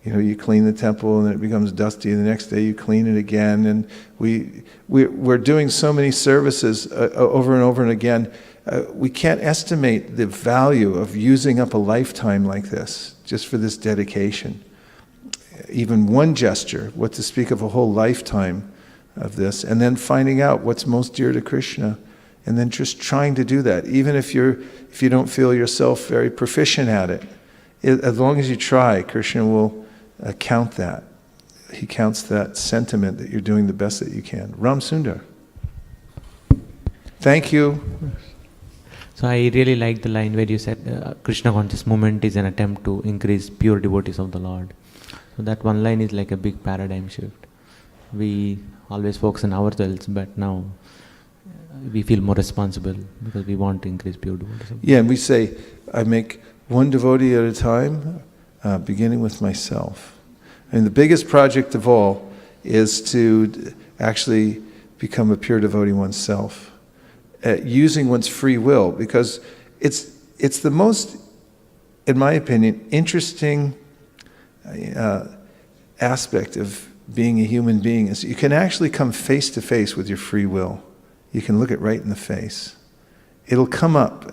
you clean the temple and then it becomes dusty, and the next day you clean it again, and we're doing so many services over and over and again. We can't estimate the value of using up a lifetime like this just for this dedication. Even one gesture, what to speak of a whole lifetime of this, and then finding out what's most dear to Krishna. And then just trying to do that, even if you don't feel yourself very proficient at it. As long as you try, Krishna will count that. He counts that sentiment that you're doing the best that you can. Ram Sundar. Thank you. So I really like the line where you said Krishna conscious movement is an attempt to increase pure devotees of the Lord. So that one line is like a big paradigm shift. We always focus on ourselves, but now we feel more responsible because we want to increase pure devotees. Yeah, and we say, I make one devotee at a time, beginning with myself. And the biggest project of all is to actually become a pure devotee oneself, using one's free will, because it's the most, in my opinion, interesting aspect of being a human being is you can actually come face to face with your free will. You can look it right in the face. It'll come up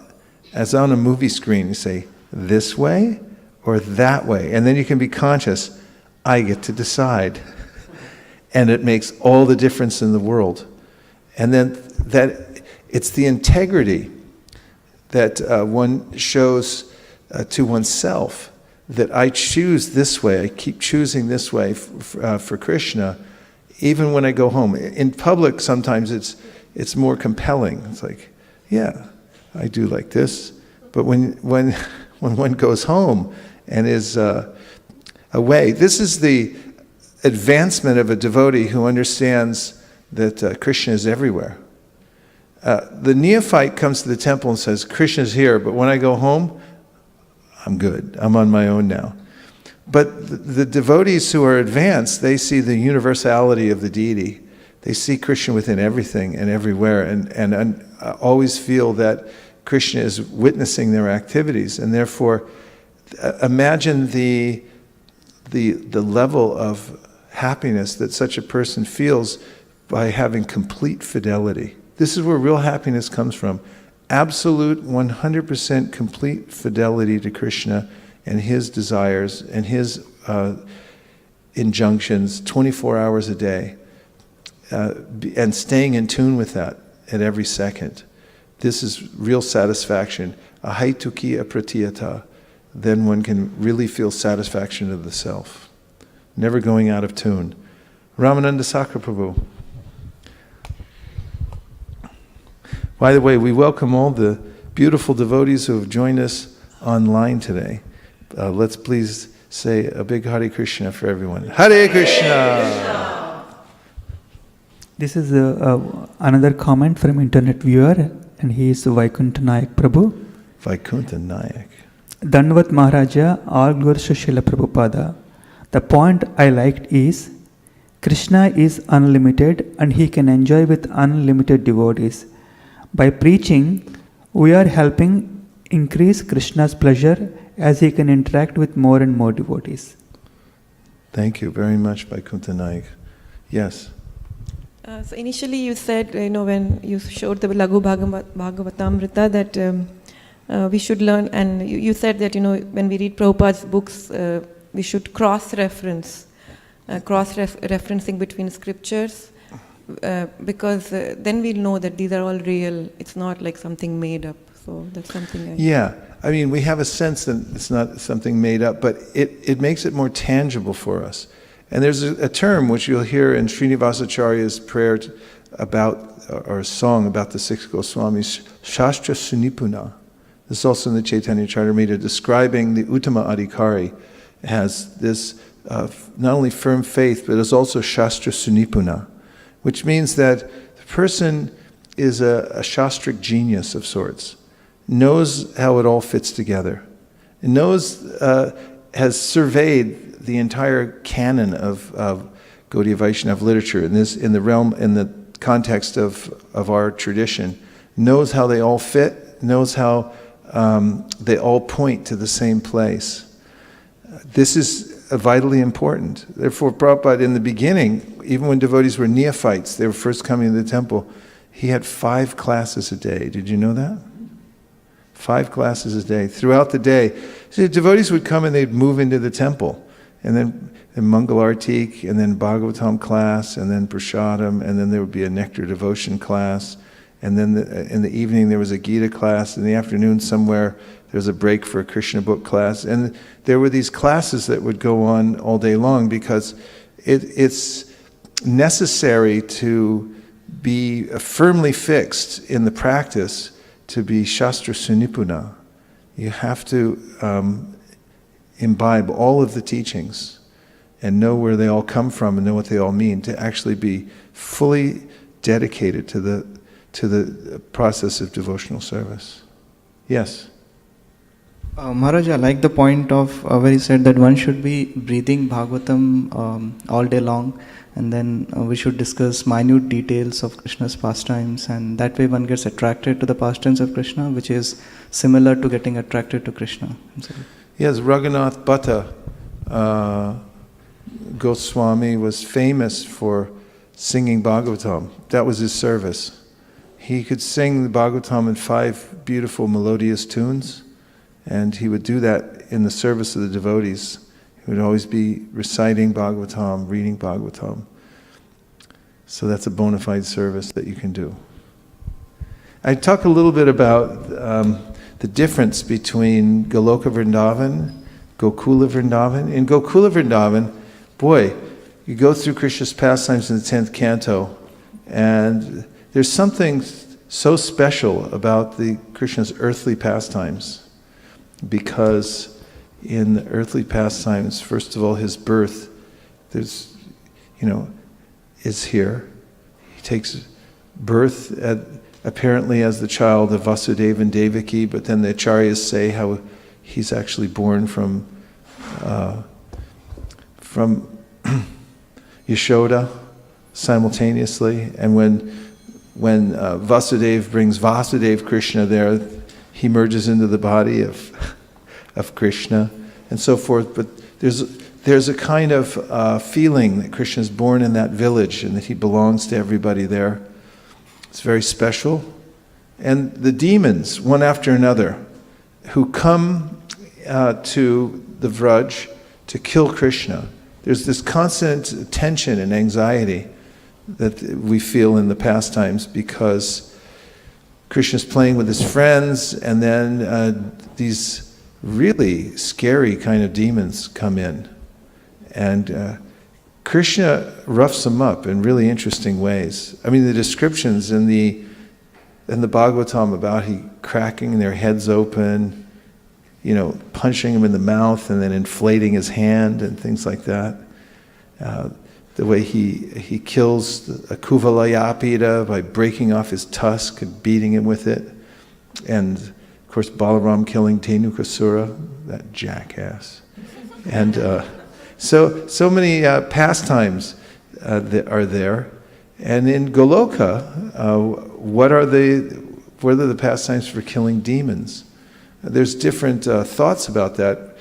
as on a movie screen. You say, this way or that way. And then you can be conscious, I get to decide. And it makes all the difference in the world. And then that it's the integrity that one shows to oneself, that I choose this way, I keep choosing this way for Krishna, even when I go home. In public, sometimes it's more compelling. It's like, yeah, I do like this. But when one goes home and is away, this is the advancement of a devotee who understands that Krishna is everywhere. The neophyte comes to the temple and says, Krishna's here, but when I go home, I'm good. I'm on my own now. But the devotees who are advanced, they see the universality of the deity. They see Krishna within everything and everywhere, and always feel that Krishna is witnessing their activities. And therefore, imagine the level of happiness that such a person feels by having complete fidelity. This is where real happiness comes from. Absolute 100% complete fidelity to Krishna and his desires and his injunctions 24 hours a day. And staying in tune with that at every second. This is real satisfaction. Ahaituki apratiyata. Then one can really feel satisfaction of the self. Never going out of tune. Ramananda Sakraprabhu. By the way, we welcome all the beautiful devotees who have joined us online today. Let's please say a big Hare Krishna for everyone. Hare Krishna! This is another comment from internet viewer, and he is Vaikuntha Nayak Prabhu. Vaikuntha Nayak. Dandavat Maharaja, all glories to Srila Prabhupada. The point I liked is Krishna is unlimited and he can enjoy with unlimited devotees. By preaching, we are helping increase Krishna's pleasure as he can interact with more and more devotees. Thank you very much, Vaikuntha Naik. Yes. So initially you said, when you showed the Laghu Bhagavatamrita that we should learn, and you said that, when we read Prabhupada's books, we should cross-reference, referencing between scriptures, because then we'll know that these are all real. It's not like something made up. So that's something Yeah, I mean, we have a sense that it's not something made up, but it makes it more tangible for us. And there's a term which you'll hear in Srinivasacharya's prayer about, or a song about the six Goswamis, Shastra Sunipuna. This is also in the Chaitanya Charitamrita, describing the Uttama Adhikari has this not only firm faith, but is also Shastra Sunipuna, which means that the person is a shastric genius of sorts, knows how it all fits together, and has surveyed the entire canon of Gaudiya Vaishnava literature in the context of our tradition, knows how they all fit, knows how they all point to the same place. This is vitally important. Therefore, Prabhupada, in the beginning, even when devotees were neophytes, they were first coming to the temple, he had 5 classes a day. Did you know that? 5 classes a day. Throughout the day, so devotees would come and they'd move into the temple. And then Mangal Artik, and then Bhagavatam class, and then Prashadam, and then there would be a Nectar Devotion class, and then in the evening there was a Gita class, in the afternoon somewhere there was a break for a Krishna book class, and there were these classes that would go on all day long because it's necessary to be firmly fixed in the practice to be Shastra Sunipuna. You have to imbibe all of the teachings and know where they all come from and know what they all mean, to actually be fully dedicated to the process of devotional service. Yes? Maharaj, I like the point of where he said that one should be breathing Bhagavatam all day long, and then we should discuss minute details of Krishna's pastimes, and that way one gets attracted to the pastimes of Krishna, which is similar to getting attracted to Krishna. Yes, Raghunath Bhatta Goswami was famous for singing Bhagavatam. That was his service. He could sing the Bhagavatam in 5 beautiful melodious tunes, and he would do that in the service of the devotees. He would always be reciting Bhagavatam, reading Bhagavatam. So that's a bona fide service that you can do. I talk a little bit about the difference between Goloka Vrindavan, Gokula Vrindavan. In Gokula Vrindavan, boy, you go through Krishna's pastimes in the 10th canto, and there's something so special about the Krishna's earthly pastimes, because in the earthly pastimes, first of all, his birth, is here. He takes birth apparently as the child of Vasudeva and Devaki, but then the acharyas say how he's actually born from Yashoda simultaneously. And when Vasudeva brings Vasudeva Krishna there, he merges into the body of Krishna and so forth. But there's a kind of feeling that Krishna is born in that village and that he belongs to everybody there. It's very special. And the demons, one after another, who come to the Vraj to kill Krishna, there's this constant tension and anxiety that we feel in the pastimes because Krishna's playing with his friends, and then these really scary kind of demons come in. And Krishna roughs them up in really interesting ways. I mean, the descriptions in the Bhagavatam about he cracking their heads open, punching him in the mouth and then inflating his hand and things like that. The way he kills a Kuvalayapita by breaking off his tusk and beating him with it. And, of course, Balaram killing Tenukasura, that jackass. And So many pastimes that are there. And in Goloka, what are the pastimes for killing demons? There's different thoughts about that.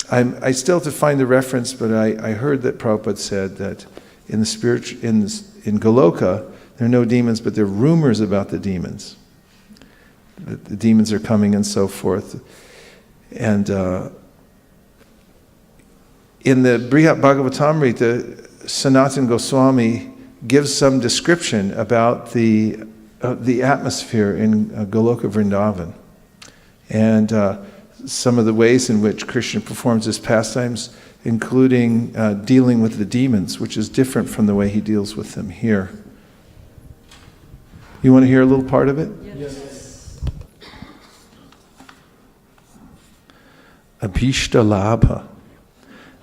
I still have to find the reference, but I heard that Prabhupada said that in Goloka, there are no demons, but there are rumors about the demons. That the demons are coming and so forth. And in the Brihat Bhagavatamrita, Sanatana Goswami gives some description about the atmosphere in Goloka Vrindavan. And some of the ways in which Krishna performs his pastimes, including dealing with the demons, which is different from the way he deals with them here. You want to hear a little part of it? Yes. Abhishta Labha,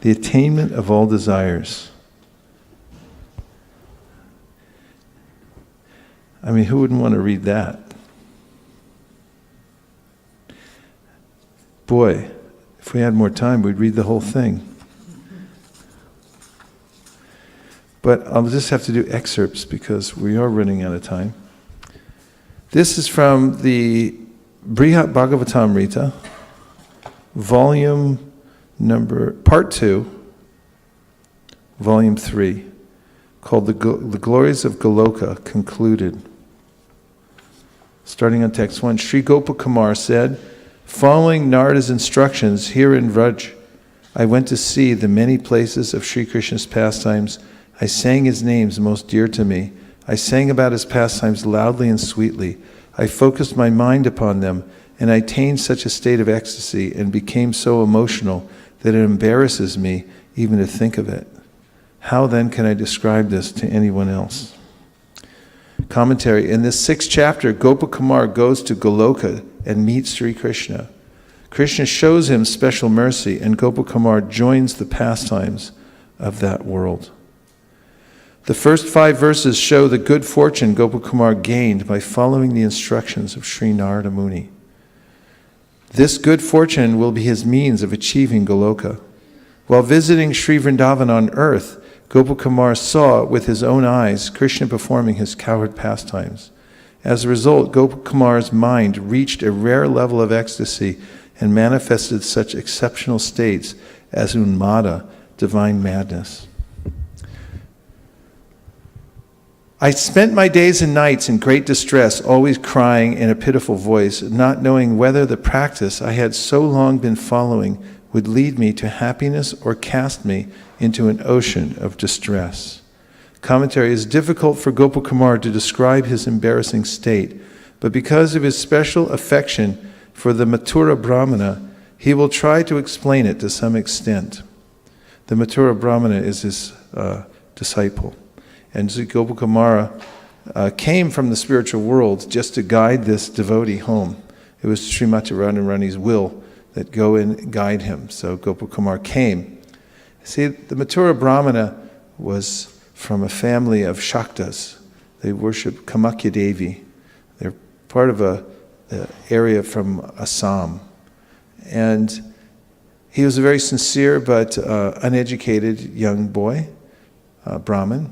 the attainment of all desires. I mean, who wouldn't want to read that? Boy, if we had more time, we'd read the whole thing. But I'll just have to do excerpts because we are running out of time. This is from the Brihat Bhagavatamrita, Part 2, Volume 3, called The Glories of Goloka, Concluded. Starting on text 1, Sri Gopakumar said, following Narada's instructions here in Vraj, I went to see the many places of Sri Krishna's pastimes. I sang his names most dear to me. I sang about his pastimes loudly and sweetly. I focused my mind upon them, and I attained such a state of ecstasy and became so emotional that it embarrasses me even to think of it. How then can I describe this to anyone else? Commentary. In this 6th chapter, Gopakumar goes to Goloka and meets Sri Krishna. Krishna shows him special mercy, and Gopakumar joins the pastimes of that world. The first 5 verses show the good fortune Gopakumar gained by following the instructions of Sri Narada Muni. This good fortune will be his means of achieving Goloka. While visiting Sri Vrindavan on earth, Gopakumar saw with his own eyes Krishna performing his cowherd pastimes. As a result, Gopakumar's mind reached a rare level of ecstasy and manifested such exceptional states as unmada, divine madness. I spent my days and nights in great distress, always crying in a pitiful voice, not knowing whether the practice I had so long been following would lead me to happiness or cast me into an ocean of distress. Commentary. Is difficult for Gopakumar to describe his embarrassing state, but because of his special affection for the Mathura Brahmana, he will try to explain it to some extent. The Mathura Brahmana is his disciple. And Gopakumara came from the spiritual world just to guide this devotee home. It was Srimati Radharani's will that go and guide him. So Gopakumar came. See, the Mathura Brahmana was from a family of Shaktas. They worship Kamakya Devi. They're part of an area from Assam. And he was a very sincere but uneducated young boy, Brahmin.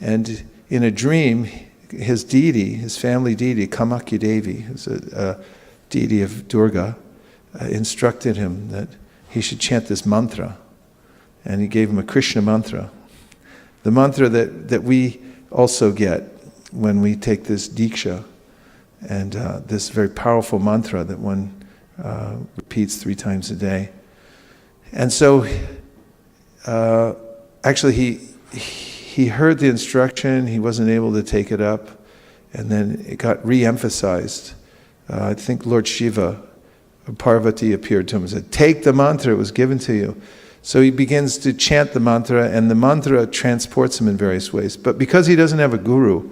And in a dream, his deity, his family deity, Kamakya Devi, who's a deity of Durga, instructed him that he should chant this mantra. And he gave him a Krishna mantra. The mantra that we also get when we take this Diksha, and this very powerful mantra that one repeats 3 times a day. And so, actually he heard the instruction, he wasn't able to take it up, and then it got re-emphasized. I think Lord Shiva, Parvati appeared to him and said, take the mantra, it was given to you. So he begins to chant the mantra, and the mantra transports him in various ways. But because he doesn't have a guru,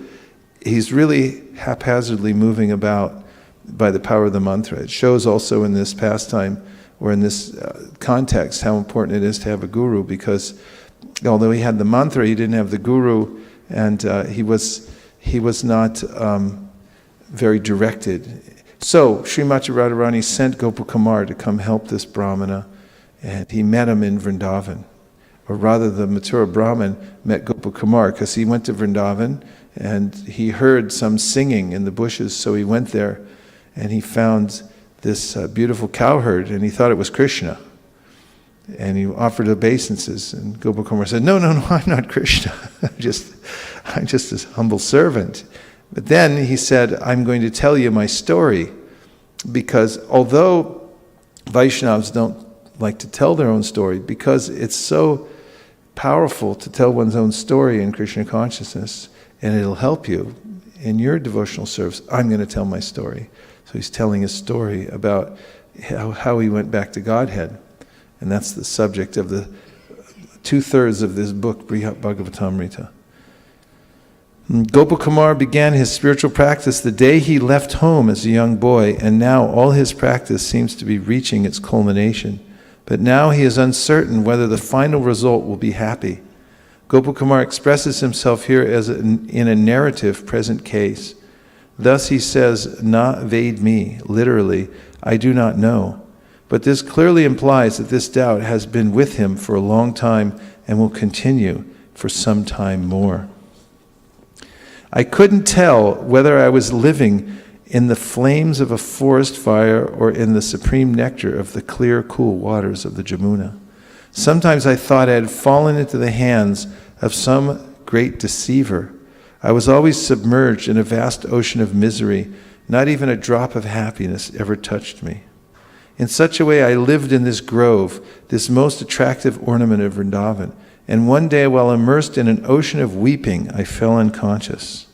he's really haphazardly moving about by the power of the mantra. It shows also in this pastime, or in this context, how important it is to have a guru, because although he had the mantra, he didn't have the guru, and he was not very directed. So Srimati Radharani sent Gopakumar to come help this Brahmana, and he met him in Vrindavan. or rather the Mathura Brahmin met Gopakumar, because he went to Vrindavan and he heard some singing in the bushes, so he went there and he found this beautiful cowherd, and he thought it was Krishna. And he offered obeisances, and Gopakumar said, no, I'm not Krishna. I'm just a humble servant. But then he said, I'm going to tell you my story, because although Vaishnavas don't like to tell their own story, because it's so powerful to tell one's own story in Krishna consciousness, and it'll help you in your devotional service, I'm going to tell my story. So he's telling a story about how he went back to Godhead. And that's the subject of the 2/3 of this book, Brihat Bhagavatamrita. Gopakumar began his spiritual practice the day he left home as a young boy, and now all his practice seems to be reaching its culmination. But now he is uncertain whether the final result will be happy. Gopakumar expresses himself here as in a narrative present case. Thus he says, na ved me, literally, I do not know. But this clearly implies that this doubt has been with him for a long time and will continue for some time more. I couldn't tell whether I was living in the flames of a forest fire or in the supreme nectar of the clear, cool waters of the Jamuna. Sometimes I thought I had fallen into the hands of some great deceiver. I was always submerged in a vast ocean of misery. Not even a drop of happiness ever touched me. In such a way I lived in this grove, this most attractive ornament of Vrindavan, and one day while immersed in an ocean of weeping, I fell unconscious.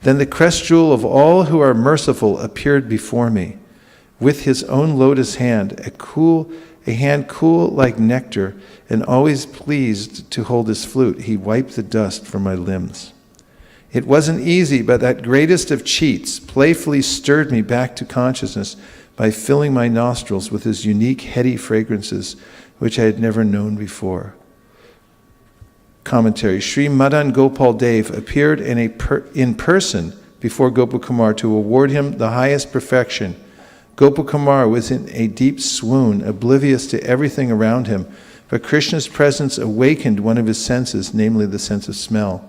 Then the crest jewel of all who are merciful appeared before me. With his own lotus hand, a hand cool like nectar, and always pleased to hold his flute, he wiped the dust from my limbs. It wasn't easy, but that greatest of cheats playfully stirred me back to consciousness by filling my nostrils with his unique heady fragrances, which I had never known before. Commentary. Sri Madan Gopal Dev appeared in person before Gopakumar to award him the highest perfection. Gopakumar was in a deep swoon, oblivious to everything around him, but Krishna's presence awakened one of his senses, namely the sense of smell.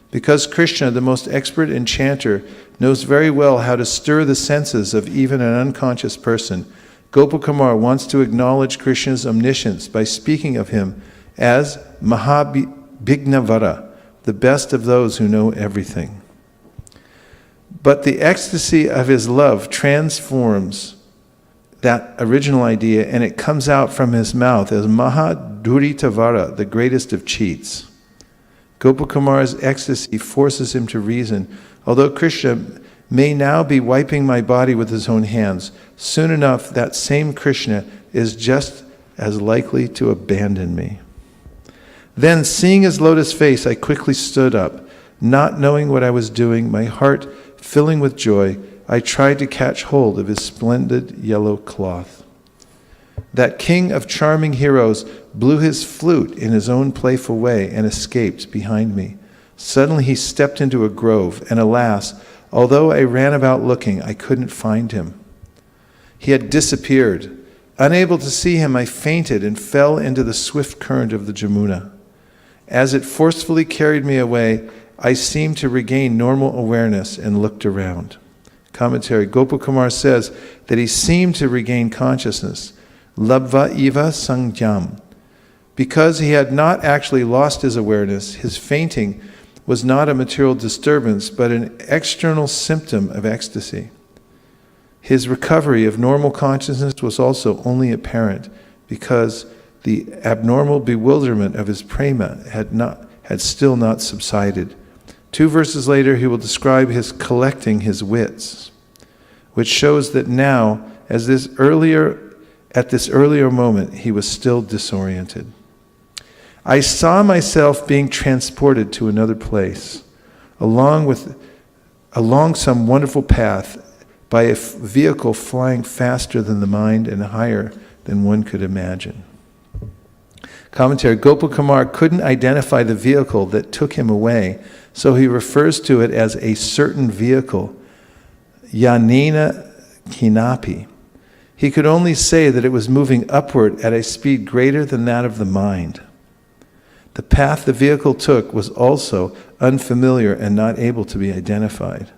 Because Krishna, the most expert enchanter, knows very well how to stir the senses of even an unconscious person, Gopakumar wants to acknowledge Krishna's omniscience by speaking of him as Mahabhignavara, the best of those who know everything. But the ecstasy of his love transforms that original idea, and it comes out from his mouth as Mahaduritavara, the greatest of cheats. Gopakumar's ecstasy forces him to reason. Although Krishna may now be wiping my body with his own hands, soon enough that same Krishna is just as likely to abandon me. Then, seeing his lotus face, I quickly stood up. Not knowing what I was doing, my heart filling with joy, I tried to catch hold of his splendid yellow cloth. That king of charming heroes blew his flute in his own playful way and escaped behind me. Suddenly he stepped into a grove, and alas, although I ran about looking, I couldn't find him. He had disappeared. Unable to see him, I fainted and fell into the swift current of the Jamuna. As it forcefully carried me away, I seemed to regain normal awareness and looked around. Commentary. Gopakumar says that he seemed to regain consciousness. Labva iva sangyam. Because he had not actually lost his awareness, his fainting was not a material disturbance, but an external symptom of ecstasy. His recovery of normal consciousness was also only apparent because the abnormal bewilderment of his prema had still not subsided. 2 verses later, he will describe his collecting his wits, which shows that now, at this earlier moment, he was still disoriented. I saw myself being transported to another place, along some wonderful path, by a vehicle flying faster than the mind and higher than one could imagine. Commentary. Gopakumar couldn't identify the vehicle that took him away, so he refers to it as a certain vehicle, yanena kinapi. He could only say that it was moving upward at a speed greater than that of the mind. The path the vehicle took was also unfamiliar and not able to be identified.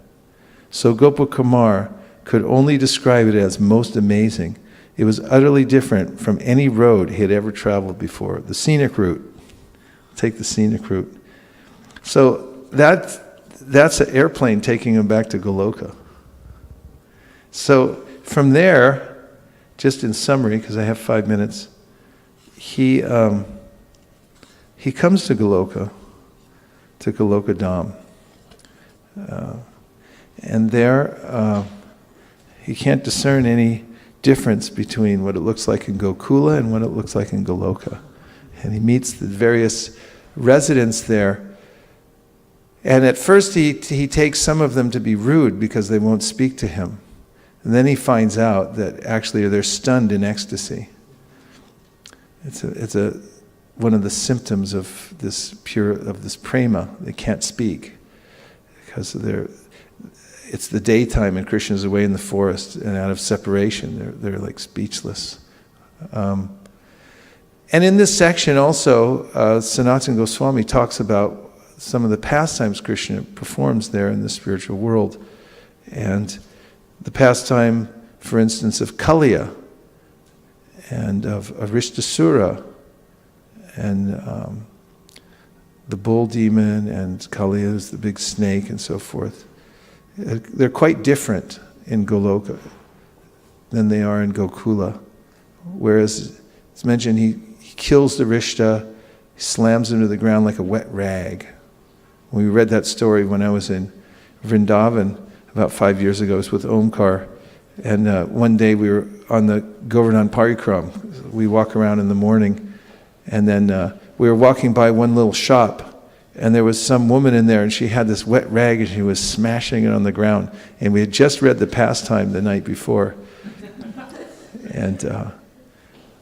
So Gopakumar could only describe it as most amazing. It was utterly different from any road he had ever traveled before. The scenic route. Take the scenic route. So that's an airplane taking him back to Goloka. So from there, just in summary, because I have 5 minutes, he comes to Goloka Dham. And there, he can't discern any difference between what it looks like in Gokula and what it looks like in Goloka. And he meets the various residents there. And at first he takes some of them to be rude because they won't speak to him. And then he finds out that actually they're stunned in ecstasy. It's one of the symptoms of this prema. They can't speak because it's the daytime and Krishna's away in the forest, and out of separation they're like speechless. And in this section also, Sanatana Goswami talks about some of the pastimes Krishna performs there in the spiritual world. And the pastime, for instance, of Kaliya and of Rishtasura and the bull demon, and Kaliya is the big snake and so forth. They're quite different in Goloka than they are in Gokula. Whereas it's mentioned he kills the Rishta, he slams him to the ground like a wet rag. We read that story when I was in Vrindavan about 5 years ago. I was with Omkar, and one day we were on the Govardhan Parikram. We walk around in the morning, and then we were walking by one little shop, and there was some woman in there, and she had this wet rag, and she was smashing it on the ground. And we had just read the pastime the night before. And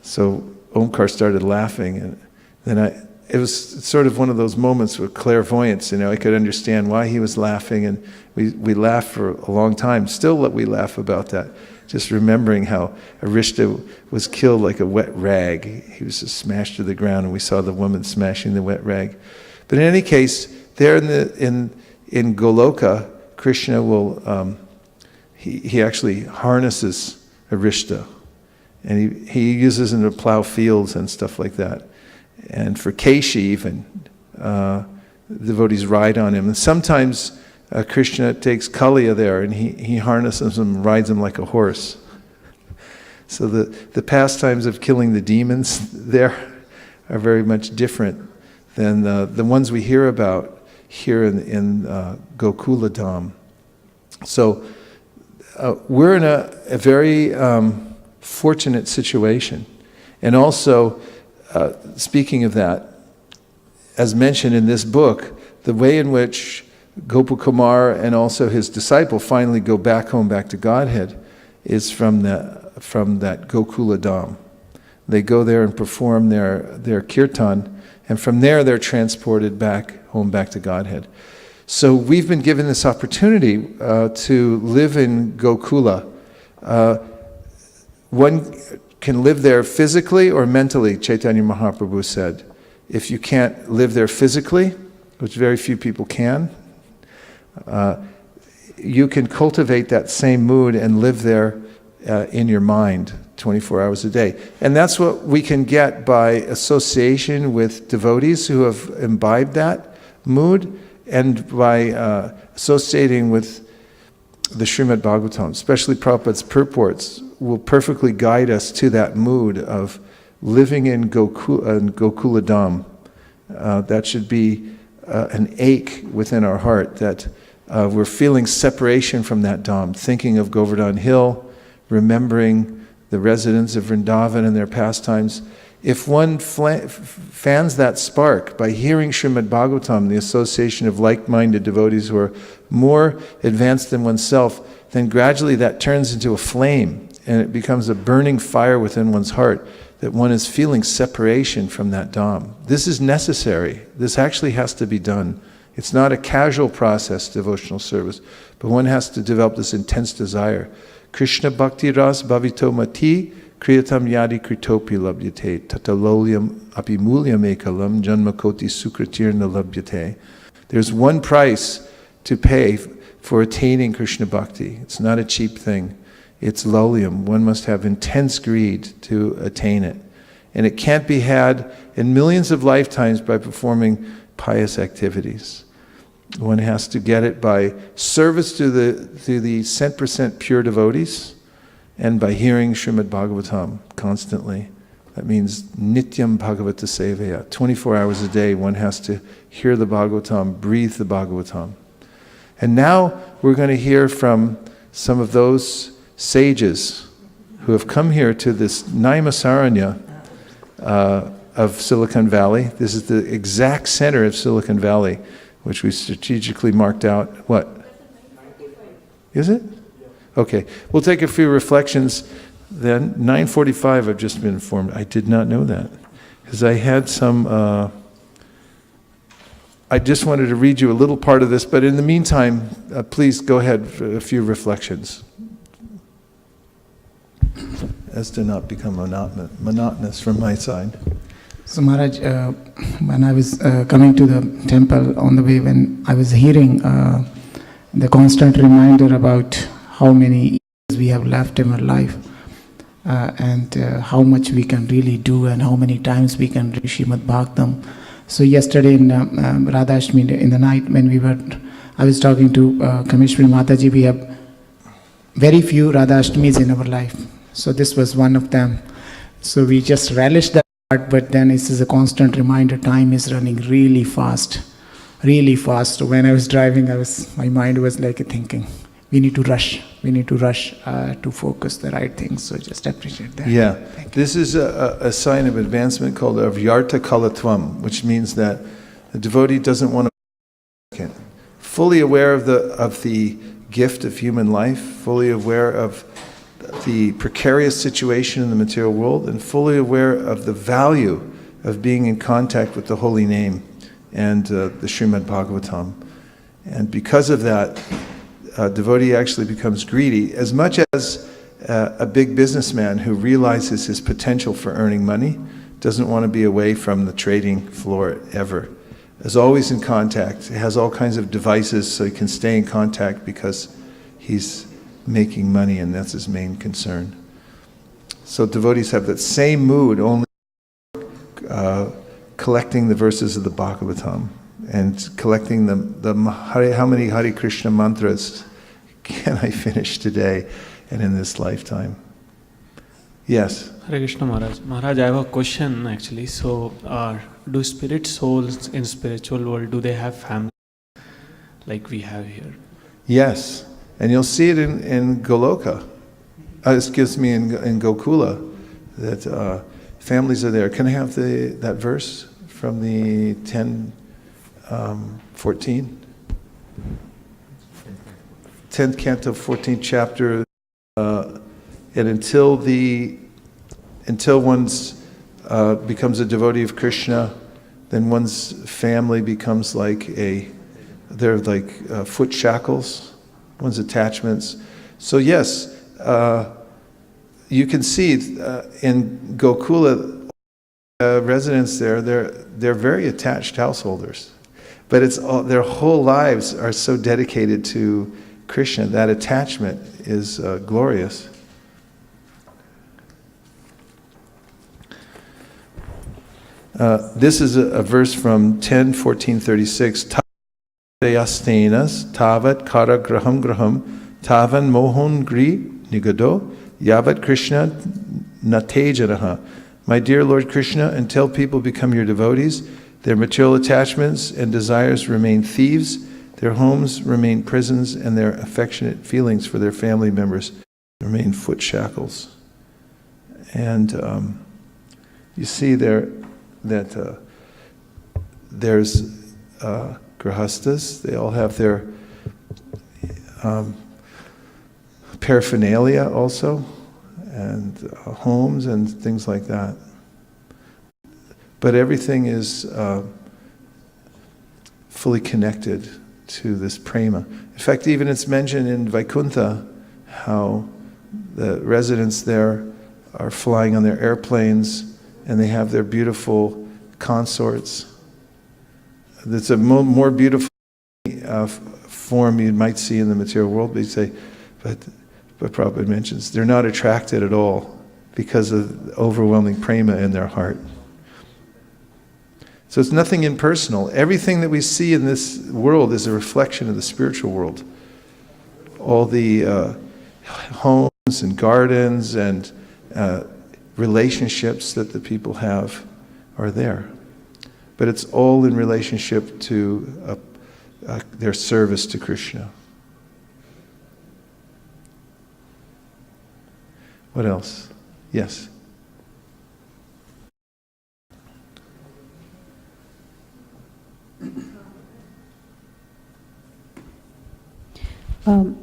so Omkar started laughing, and then it was sort of one of those moments with clairvoyance, I could understand why he was laughing, and we laughed for a long time. Still we laugh about that, just remembering how Arishta was killed like a wet rag. He was just smashed to the ground, and we saw the woman smashing the wet rag. But in any case, there in Goloka, Krishna will, he actually harnesses Arishta, and he uses him to plow fields and stuff like that. And for Keshi even, devotees ride on him. And sometimes Krishna takes Kaliya there, and he harnesses him and rides him like a horse. So the pastimes of killing the demons there are very much different than the ones we hear about here in Gokula Dham. So we're in a very fortunate situation. And also, speaking of that, as mentioned in this book, the way in which Gopakumar and also his disciple finally go back home, back to Godhead, is from that Gokula Dham. They go there and perform their kirtan, and from there they're transported back home, back to Godhead. So we've been given this opportunity to live in Gokula. One can live there physically or mentally, Chaitanya Mahaprabhu said. If you can't live there physically, which very few people can, you can cultivate that same mood and live there in your mind 24 hours a day. And that's what we can get by association with devotees who have imbibed that mood, and by associating with the Srimad Bhagavatam, especially Prabhupada's purports, will perfectly guide us to that mood of living in Gokula Dham. That should be an ache within our heart, that we're feeling separation from that Dham, thinking of Govardhan Hill, remembering the residents of Vrindavan and their pastimes. If one fans that spark by hearing Srimad Bhagavatam, the association of like-minded devotees who are more advanced than oneself, then gradually that turns into a flame, and it becomes a burning fire within one's heart, that one is feeling separation from that Dham. This is necessary. This actually has to be done. It's not a casual process, devotional service, but one has to develop this intense desire. Krishna Bhakti Ras Bhavito Mati, Kriyatam yadi kritopi labhyate, tatalolyam apimulyam ekalam, janmakoti sukratirna labhyate. There's one price to pay for attaining Krishna Bhakti. It's not a cheap thing. It's lolyam. One must have intense greed to attain it. And it can't be had in millions of lifetimes by performing pious activities. One has to get it by service to the 100% pure devotees and by hearing Srimad Bhagavatam constantly. That means nityam bhagavata sevaya. 24 hours a day one has to hear the Bhagavatam, breathe the Bhagavatam. And now we're going to hear from some of those sages who have come here to this Naimasaranya of Silicon Valley. This is the exact center of Silicon Valley, which we strategically marked out. What? Is it? Okay. We'll take a few reflections then. 9:45, I've just been informed. I did not know that. Because I had some... I just wanted to read you a little part of this, but in the meantime, please go ahead for a few reflections. As to not become monotonous from my side. So Maharaj, when I was coming to the temple on the way, when I was hearing the constant reminder about how many years we have left in our life and how much we can really do and how many times we can read Srimad Bhagavatam. So yesterday in Radhashtami, in the night when I was talking to Kameshwari Mataji, we have very few Radhashtamis in our life. So this was one of them. So we just relished that part, but then this is a constant reminder, time is running really fast, really fast. So when I was driving, my mind was like thinking, we need to rush to focus the right things. So just appreciate that. Yeah, this is a sign of advancement called avyarta kalatvam, which means that the devotee doesn't want to fully aware of the gift of human life, fully aware of the precarious situation in the material world, and fully aware of the value of being in contact with the holy name and the Srimad Bhagavatam. And because of that, devotee actually becomes greedy, as much as a big businessman who realizes his potential for earning money doesn't want to be away from the trading floor ever. Is always in contact, has all kinds of devices so he can stay in contact because he's making money and that's his main concern. So devotees have that same mood, only collecting the verses of the Bhagavatam and collecting how many Hare Krishna mantras can I finish today and in this lifetime. Yes? Hare Krishna Maharaj. Maharaj, I have a question actually. So, do spirit souls in spiritual world, do they have family like we have here? Yes. And you'll see it in Goloka. In Gokula, that families are there. Can I have that verse from the 10:14? 10th canto, 14th chapter. And until one's becomes a devotee of Krishna, then one's family becomes they're like foot shackles. One's attachments. So yes, you can see in Gokula residents there, they're very attached householders, but their whole lives are so dedicated to Krishna. That attachment is glorious. This is a verse from 10:14-36. Yastenas tavat kara graham tavan mohon gri nigado yavat Krishna natejanaha. My dear Lord Krishna, until people become your devotees, their material attachments and desires remain thieves, their homes remain prisons, and their affectionate feelings for their family members remain foot shackles. And you see there that there's Grahastas, they all have their paraphernalia also, and homes and things like that. But everything is fully connected to this prema. In fact, even it's mentioned in Vaikuntha how the residents there are flying on their airplanes, and they have their beautiful consorts. It's a more beautiful form you might see in the material world, but you say, but Prabhupada mentions, they're not attracted at all because of the overwhelming prema in their heart. So it's nothing impersonal. Everything that we see in this world is a reflection of the spiritual world. All the homes and gardens and relationships that the people have are there. But it's all in relationship to their service to Krishna. What else? Yes.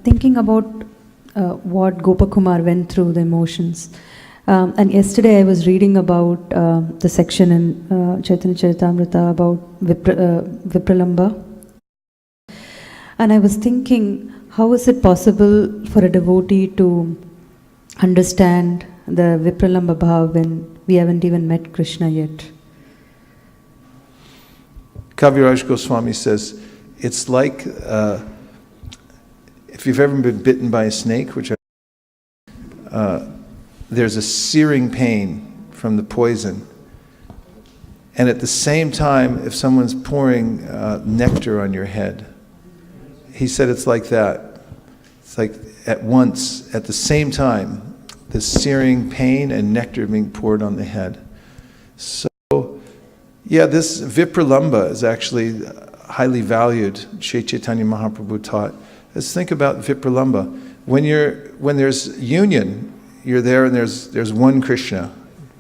Thinking about what Gopakumar went through, the emotions. And yesterday I was reading about the section in Chaitanya Charitamrita about Vipralamba. And I was thinking, how is it possible for a devotee to understand the Vipralamba Bhav when we haven't even met Krishna yet? Kaviraj Goswami says, it's like if you've ever been bitten by a snake, which there's a searing pain from the poison. And at the same time, if someone's pouring nectar on your head, he said it's like that. It's like at once, at the same time, the searing pain and nectar being poured on the head. So, yeah, this Vipralamba is actually highly valued. Shri Chaitanya Mahaprabhu taught. Let's think about Vipralamba. When there's union, you're there and there's one Krishna.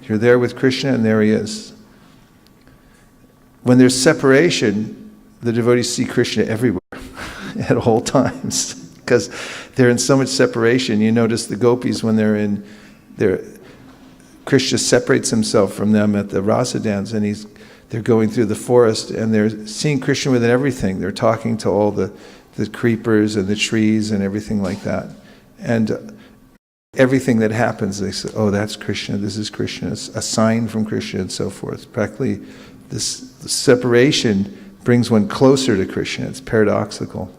You're there with Krishna and there he is. When there's separation, the devotees see Krishna everywhere at all times because they're in so much separation. You notice the gopis when Krishna separates himself from them at the rasa dance and they're going through the forest and they're seeing Krishna within everything. They're talking to all the creepers and the trees and everything like that. And everything that happens, they say, oh, that's Krishna, this is Krishna, it's a sign from Krishna and so forth. Practically, this separation brings one closer to Krishna. It's paradoxical.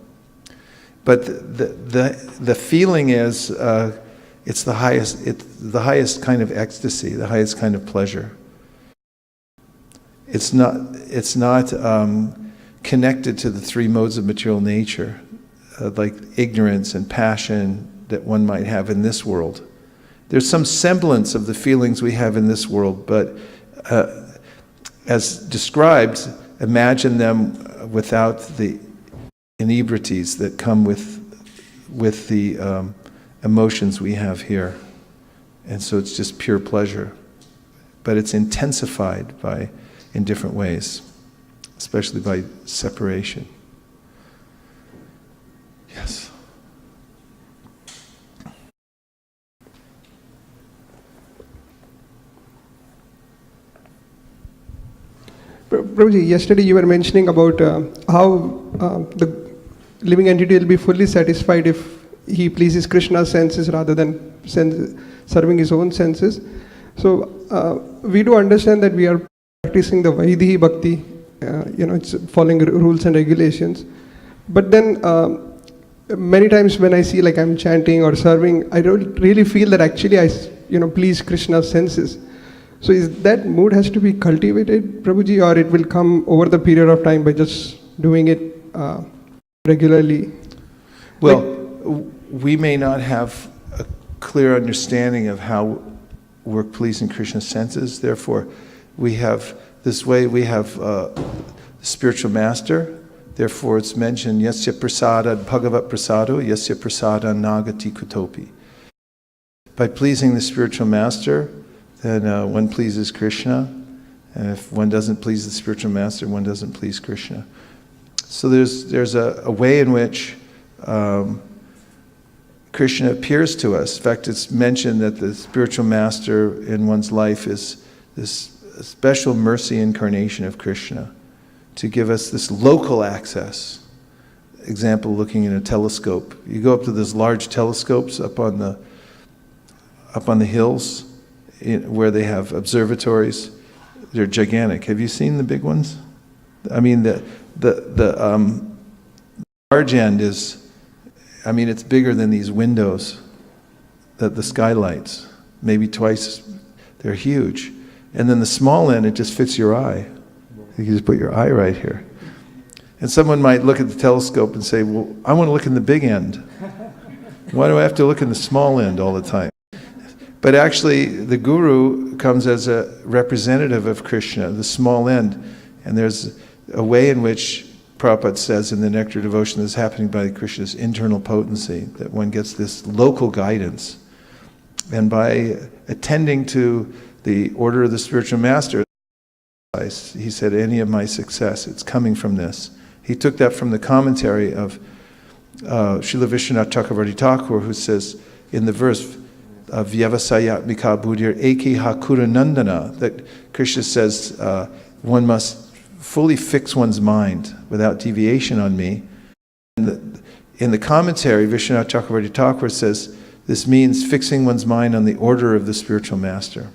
But the feeling is, it's the highest kind of ecstasy, the highest kind of pleasure. It's not connected to the three modes of material nature, like ignorance and passion that one might have in this world. There's some semblance of the feelings we have in this world, but as described, imagine them without the inebrities that come with the emotions we have here. And so it's just pure pleasure. But it's intensified in different ways, especially by separation. Yes. Prabhuji, yesterday you were mentioning about how the living entity will be fully satisfied if he pleases Krishna's senses rather than serving his own senses. So we do understand that we are practicing the Vaidehi Bhakti, it's following rules and regulations. But then many times when I see like I'm chanting or serving, I don't really feel that actually I please Krishna's senses. So is that mood has to be cultivated, Prabhuji, or it will come over the period of time by just doing it regularly? Well, we may not have a clear understanding of how we're pleasing Krishna's senses. Therefore, we have the spiritual master. Therefore, it's mentioned, Yasya prasada bhagavat prasado, Yasya prasada nagati kutopi. By pleasing the spiritual master, then one pleases Krishna. And if one doesn't please the spiritual master, one doesn't please Krishna. So there's a way in which Krishna appears to us. In fact, it's mentioned that the spiritual master in one's life is this special mercy incarnation of Krishna to give us this local access. Example, looking in a telescope. You go up to those large telescopes up on the hills, where they have observatories. They're gigantic. Have you seen the big ones? I mean, the large end is, I mean, it's bigger than these windows, the skylights, maybe twice. They're huge. And then the small end, it just fits your eye. You can just put your eye right here. And someone might look at the telescope and say, well, I want to look in the big end. Why do I have to look in the small end all the time? But actually, the Guru comes as a representative of Krishna, the small end. And there's a way in which Prabhupada says in the Nectar of Devotion is happening by Krishna's internal potency, that one gets this local guidance. And by attending to the order of the spiritual master, he said, any of my success, it's coming from this. He took that from the commentary of Srila Vishwanath Chakravarti Thakur, who says in the verse, Vyavasayatmika buddhir eki hakura nandana, that Krishna says one must fully fix one's mind without deviation on me. In the commentary, Vishwanath Chakravarti Thakur says this means fixing one's mind on the order of the spiritual master.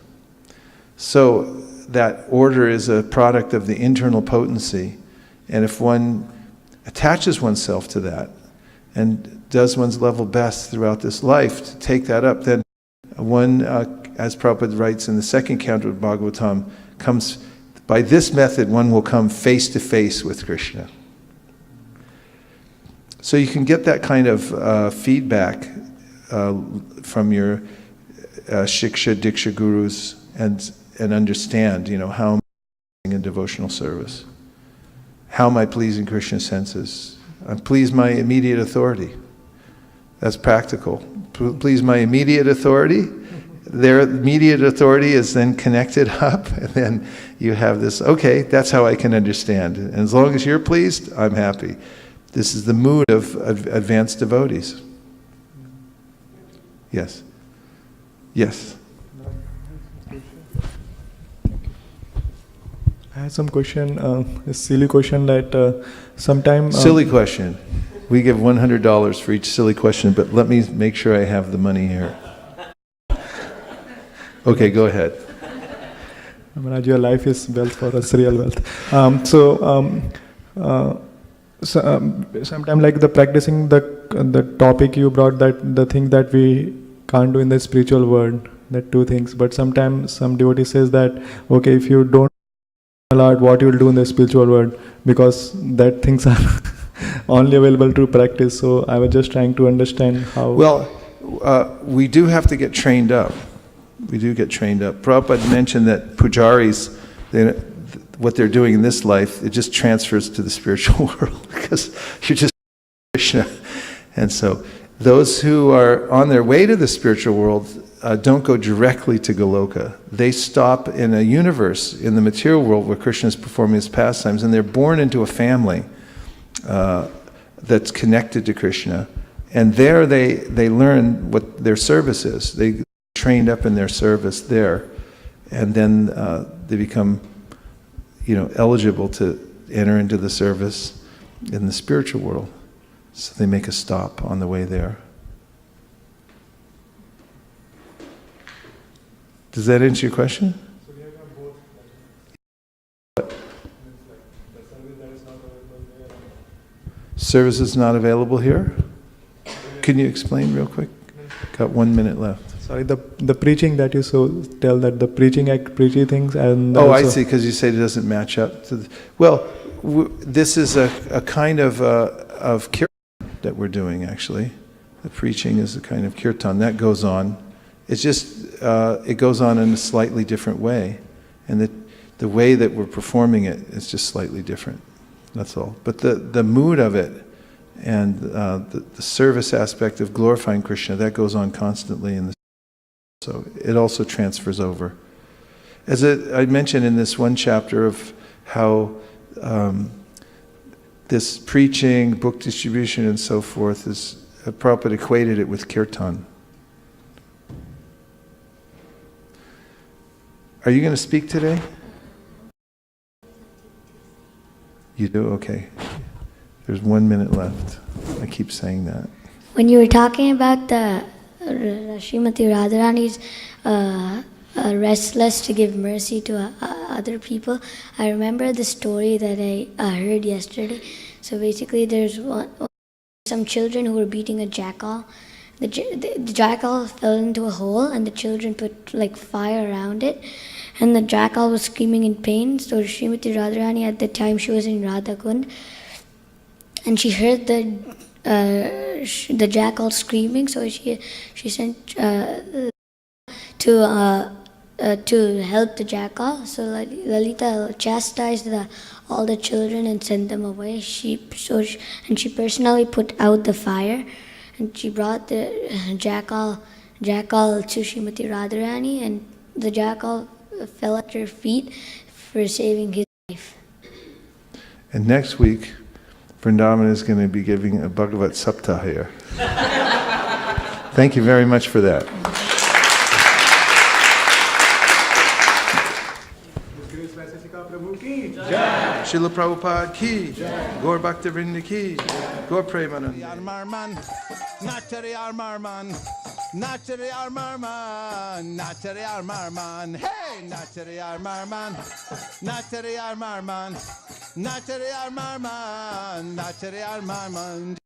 So that order is a product of the internal potency, and if one attaches oneself to that and does one's level best throughout this life to take that up, then one, as Prabhupada writes in the second canto of Bhagavatam, comes, by this method one will come face to face with Krishna. So you can get that kind of feedback from your Shiksha, Diksha gurus and understand, how am I in devotional service? How am I pleasing Krishna's senses? I please my immediate authority. That's practical. Please my immediate authority. Their immediate authority is then connected up, and then you have this, okay, that's how I can understand. And as long as you're pleased, I'm happy. This is the mood of advanced devotees. Yes. Yes. I have some question, a silly question that sometimes... silly question. We give $100 for each silly question, but let me make sure I have the money here. Okay, go ahead. Maharaj, your life is wealth for us, real wealth. Sometimes like the practicing the topic you brought, that the thing that we can't do in the spiritual world, that two things. But sometimes some devotee says that, okay, if you don't a lot, what you will do in the spiritual world, because that things are only available to practice. So I was just trying to understand how... Well, we do have to get trained up. We do get trained up. Prabhupada mentioned that pujaris, what they're doing in this life, it just transfers to the spiritual world because you're just Krishna. And so those who are on their way to the spiritual world don't go directly to Goloka. They stop in a universe, in the material world where Krishna is performing his pastimes, and they're born into a family that's connected to Krishna. And there they learn what their service is. They trained up in their service there, and then they become, eligible to enter into the service in the spiritual world. So they make a stop on the way there. Does that answer your question? So we have both. Service is not available here? Can you explain real quick? Got 1 minute left. Sorry, the preaching that you tell that the preaching things and... Oh, I see, because you say it doesn't match up to... this is a kind of kirtan that we're doing, actually. The preaching is a kind of kirtan. That goes on. It's just, it goes on in a slightly different way. And the way that we're performing it is just slightly different. That's all. But the mood of it and the service aspect of glorifying Krishna, that goes on constantly in the... So it also transfers over. As I mentioned in this one chapter of how this preaching, book distribution, and so forth is, Prabhupada equated it with kirtan. Are you going to speak today? You do? Okay. There's 1 minute left. I keep saying that. When you were talking about the Srimati Radharani's restless to give mercy to other people. I remember the story that I heard yesterday. So basically, there's some children who were beating a jackal. The jackal fell into a hole, and the children put like fire around it, and the jackal was screaming in pain. So Srimati Radharani, at the time she was in Radhakund, and she heard the jackal screaming. So she sent to help the jackal. So Lalita chastised all the children and sent them away. She personally put out the fire, and she brought the jackal to Srimati Radharani, and the jackal fell at her feet for saving his life. And next week, Vrindavan is going to be giving a Bhagavat Saptah here. Thank you very much for that. His Grace Vaisesika Prabhu ki Jai. Srila Prabhupada ki Jai. Gaur Bhakta Vrinda ki Jai. Gaur Premanand. Nachari Armarman, Nachari Armarman, Nachari Armarman, hey, Nachari Armarman, Nachari Armarman, Nachari Armarman, Nachari Armarman.